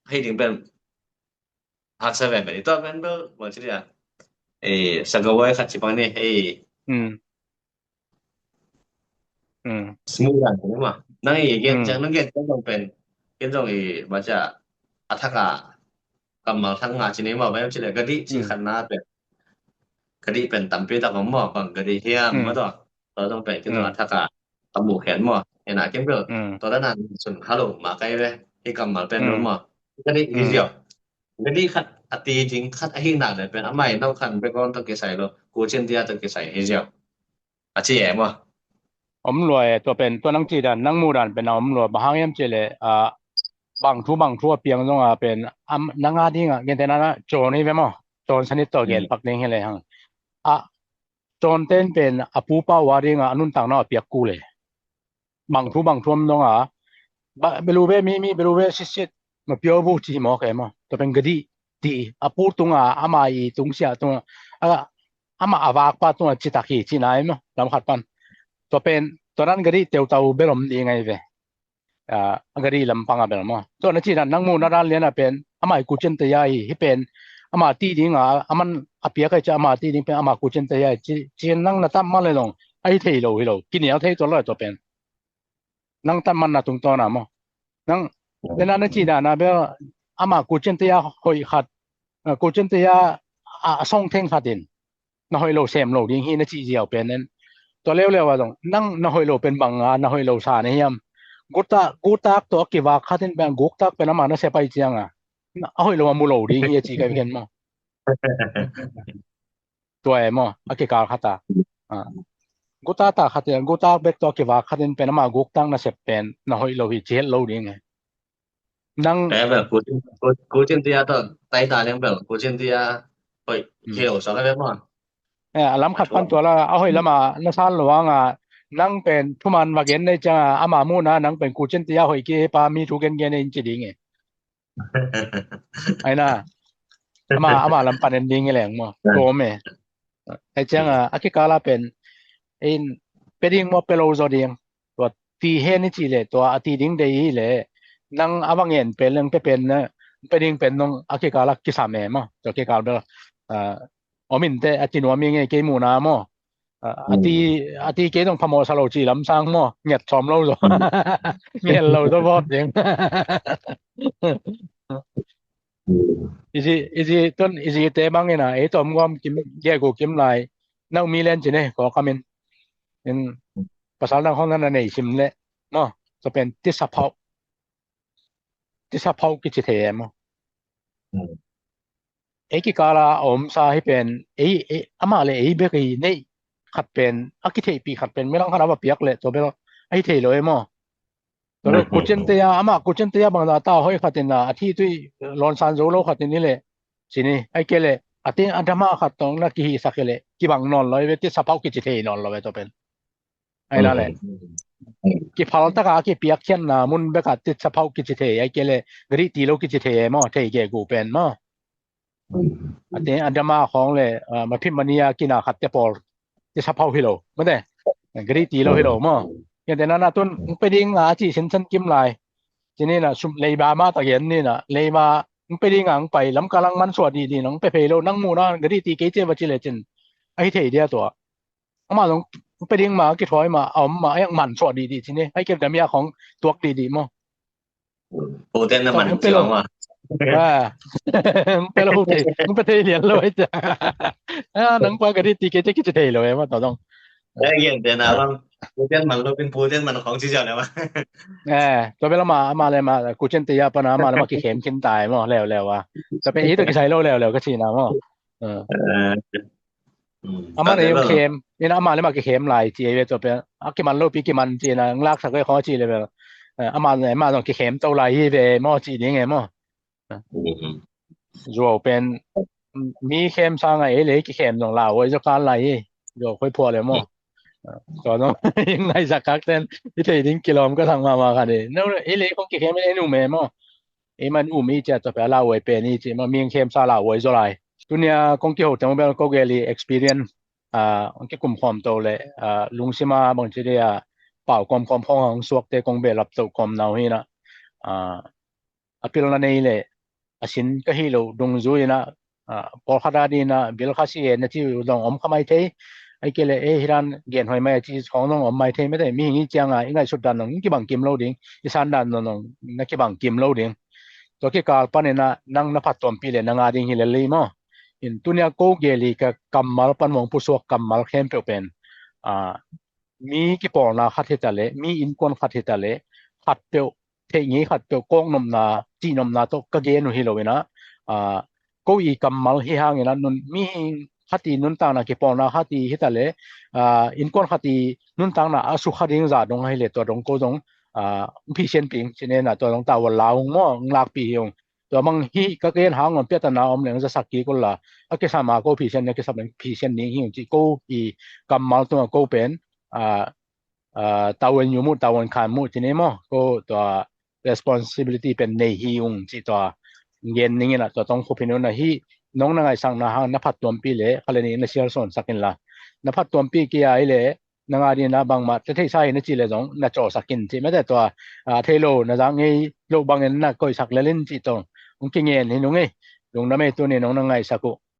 ให้ถึงเป็นฮักซะแบบนี้ตัวเป็นบ่ทีเดียสักว่าคัดสิปังนี่smooth กันใช่มั้ยนั่นอีกจังนั่นก็ต้องเป็นต้องว่าจะอัฐกะกำมาทั้งงานจินี้มาไว้จิเลยก็ดิจิคันนาเป็นก็ดิเป็นตำปีตะของหมอบังก็ดิเฮียมบ่ต้องเราต้องเป็นที่อัฐกะตำหมู่แขนหมอเห็นน่ะเก็บเด้อตอนนั้นสุนฮัลโหลมาไกลเว้ที่กำมาเป็นหมอก็ดิอีเดียวก็ดิคัดอติจริงคัดไอ้หนักเลยเป็นใหม่นอกคันไปก่อนต้องเกใส่โลกูเช่นเดียต้องเกใส่เฮเจียวอาชีแอบ่อมรวยตัวเป็นตัวนังจีดานนังมูดานเป็นอมรวยบางยามเจเลบางทั่วเปียงตรงเป็นนังอาดิงเกนเตนะโจนี่เวมอโจนสนิทตัวเกนปักเดงเฮเลยหังโจนเต้นเป็นอปูปาวาดิงอนุนตังเปียกกูเลยบางทั่วตรงไม่รู้เวมีไม่รู้เวชิดมาเปียวบูจิหมอแกมอตัวเป็นกะดีตีอปูตรงอามาอีตรงเสียตรงอามาอาวากปาตรงจิตากีจินายมอลำขัดปันตัวเป็นตัวนั้นกะดิเตวตาเบลมดีไงเวกะดิลำปังเบลมอตัวนั้นที่นังมูนาดานเลียนเป็นอามากูเจนตยายที่เป็นอามาตีดิงอามันอเปียกจะอามาตีดิงเป็นอามากูเจนตยายจีนังนะตัมมาเลยลงไอ้เทโลฮิโลกินเอาเทตัวละตัวเป็นนังตัมมันนะตรงตัวนะมอนังเวลานั้นที่นะเบลอามากูเจนตยาหอยขัดกูเจนตยาส่งเทงขัดดินนะหอยโลเซมโลดิงฮีนะจีเจียวเป็นนั้นตัวเร็วๆว่าต้องนั่งนะหอยโลเป็นบางงานนะหอยโลซาเนี่ยยามกูตากตัวกิวาคัดเป็นกุกตักเป็นอามานะเสไปจังหอยโลมูโลดิเฮียจีกันเห็นมั้ยตัวมั้ยอะกิกาคัตากูตาคัดกูตากเบกตัวกิวาคัดเป็นอามากุกตักนะเสเป็นนะหอยโลฮิเจลโลดิไงนั่งแบบกูจินติยาตัวไตตาเรื่องแบบกูจินติยาเฮ้ยเฮียวสอนได้มั้ยลำขัดปันตัวละเอาให้ละมานะซานหลวงนังเป็นทุมันว่าเห็นได้จังอามามูนะนังเป็นกูเจนติยาหอยเกปามีทุกเกนเกนจิดิงไอ้น่ะ ama lam panen ding eleng mo go me ai chang aki kala pen in peding mo pelo zo ding to ti he ni chi le to ati ding de hi le nang awangen peleng pe pen na peding pen nong aki kala ki sa me mo to ki kala omin te ati no mi nge ke mu na mo ati ke dong phamo sa lo chi lam sang mo nget chom lo zo ngel lo zo bot ding isi ton isi te bang ina e tom gom kim ye go kim lai nau mi len chi ne ko kamin in pasal nang hong nan nei sim le moจะเป็นติสภาพกิจเทมki kala om sa hi pen ama le be ki nei khat pen akithe pi khat pen melang khana ba piak le to be ai the lo emo to ku chen te ya ama ku chen te ya bang da ta hoi khatin na athi tui lon san zo lo khatin ni le sini ai ke le atin adama khat tong na ki hi sakele ki bang non lo be ti sa phau ki che the non lo be to pen ai la le ki phal ta ka ki piak chen na mun be ka ti sa phau ki che the ai ke le gri ti lo ki che the mo the ke ku pen mo atin adama khong le ma phim mania ki na khat te por ti sa phau hi lo ma de gri ti lo hi lo mo ya de na na tun pe ding a chi sin san kim laiทีนี้น่ะซุเลยบามาตะเย็นนี่น่ะเลยมาไปดิงังไปลำกะลังมันสวัสดีๆน้องไปเพโลนังหมู่นะกะดิตีเกเจว่าจิเลจินไอ้เทเดียตัวเอามาลงไปดิงมากิถอยมาเอามายังมันสวัสดีๆทีนี้ให้เก็บแต่เมียของตัวดีๆมั้งโปรเตนน้ำมันเจียวมาไปแล้วมึงไปเทเรียนเลยจ้ะนังปากะดิตีเกเจกิจะเทเลยว่าต่อต้องได้เย็นแต่นะว่าโปรเตนมันเราเป็นโปรเตนมันของสิเจ้าแล้วว่าตัวเวลามาเลยมากูเจนติยาปะนะมาแล้วมากี่เข็มกินตายมั้งแล้วว่าจะเป็นอีตัวกี่ใช้โลแล้วก็สินะมั้งมาเลยเข็มนี่นะมาเลยมากี่เข็มหลายจีเวตัวเป็นกี่มันโลปีกี่มันจีนะลากสักก็ขอจีเลยแบบมาเลยมาต้องกี่เข็มตัวหลายเวมั้งจีนี่ไงมั้งรัวเป็นมีเข็มสร้างไงเลยกี่เข็มต้องลาวไว้จะการหลายรัวค่อยพอเลยมั้งก็ต้องยังไงสักคักเต้นที่ถึงกิโลก็ทางมาค่ะดิเนาะเลยคงกี่เข็มไม่หนูแม่มั้งมันมีจะไปลาวไว้เป็นนี่จิมันมีเข็มซาลาวไว้ซะหลายตัวเนี้ยคงกี่โหแต่ว่าก็เกลี experience กี่กลุ่มความโตเลยลุงสิมาบางทีเดียเป่ากอมพ้องสวกเตคงเบรับตัวกอมนาวฮีนะอพิลนะนี่เลยสินก็ฮิโลดงซุยนะพอขดาดีนะบิลคาซีนะที่ดงอมขมายเทไอ้เกลฮิรันเกนหอยไม่ที่ของน้องอมไม่เทไม่ได้มีงี้จังอ่ะยังไงสุดดันน้องกี่บังกิมโลดิ้งอีสานดันน้องนักกี่บังกิมโลดิ้งตัวกี่กาลปานนะนังนภัตตอมปีเลยนางอาดิ้งฮิเลลีมั้งอินตัวเนี้ยโกเกลีกับกัมมัลปันมองผู้สวกกัมมัลเข้มเป็นมีกี่ปอนาขัดเฮตเลมีอินคอนขัดเฮตเลขัดเปียวเทงี้ขัดเปียวกงนมนาจีนมนาตัวกะเกนุฮิโลเวนะโกอีกัมมัลฮิฮางนะนุนมีhati nun tang na ke pona hati hitale in kon hati nun tang na asu khading za dong hai le to dong ko dong phi sen ping chine na to dong ta wa laung mo nglak pi hiong to mang hi ka ken hang on peta na om leng za sakki ko la ake sama ko phi sen ne ke sab leng phi sen ni hi chi ko i kamal to ko pen tawen yu mu tawen khan mu chine mo ko to responsibility pen nei hi ung chi to yen ning na to tong ko pinu na hiน้องนางไอ้สังนะฮะนภัตตวมปีเลยอะไรนี่นเชียร์สอนสักกินละนภัตตวมปีกี่ไอ้เลยนางอาดีนะบางมาจะที่ใช้นจีเลยจงนจ่อสักกินที่ไม่ได้ตัวเทโลนะจังไอ้โลบางเงินนะก็สักเล่นจีตรงองค์เงี้ยนี่น้องไอ้ลงน้ำไอ้ตัวนี้น้องนางไอ้สักกุ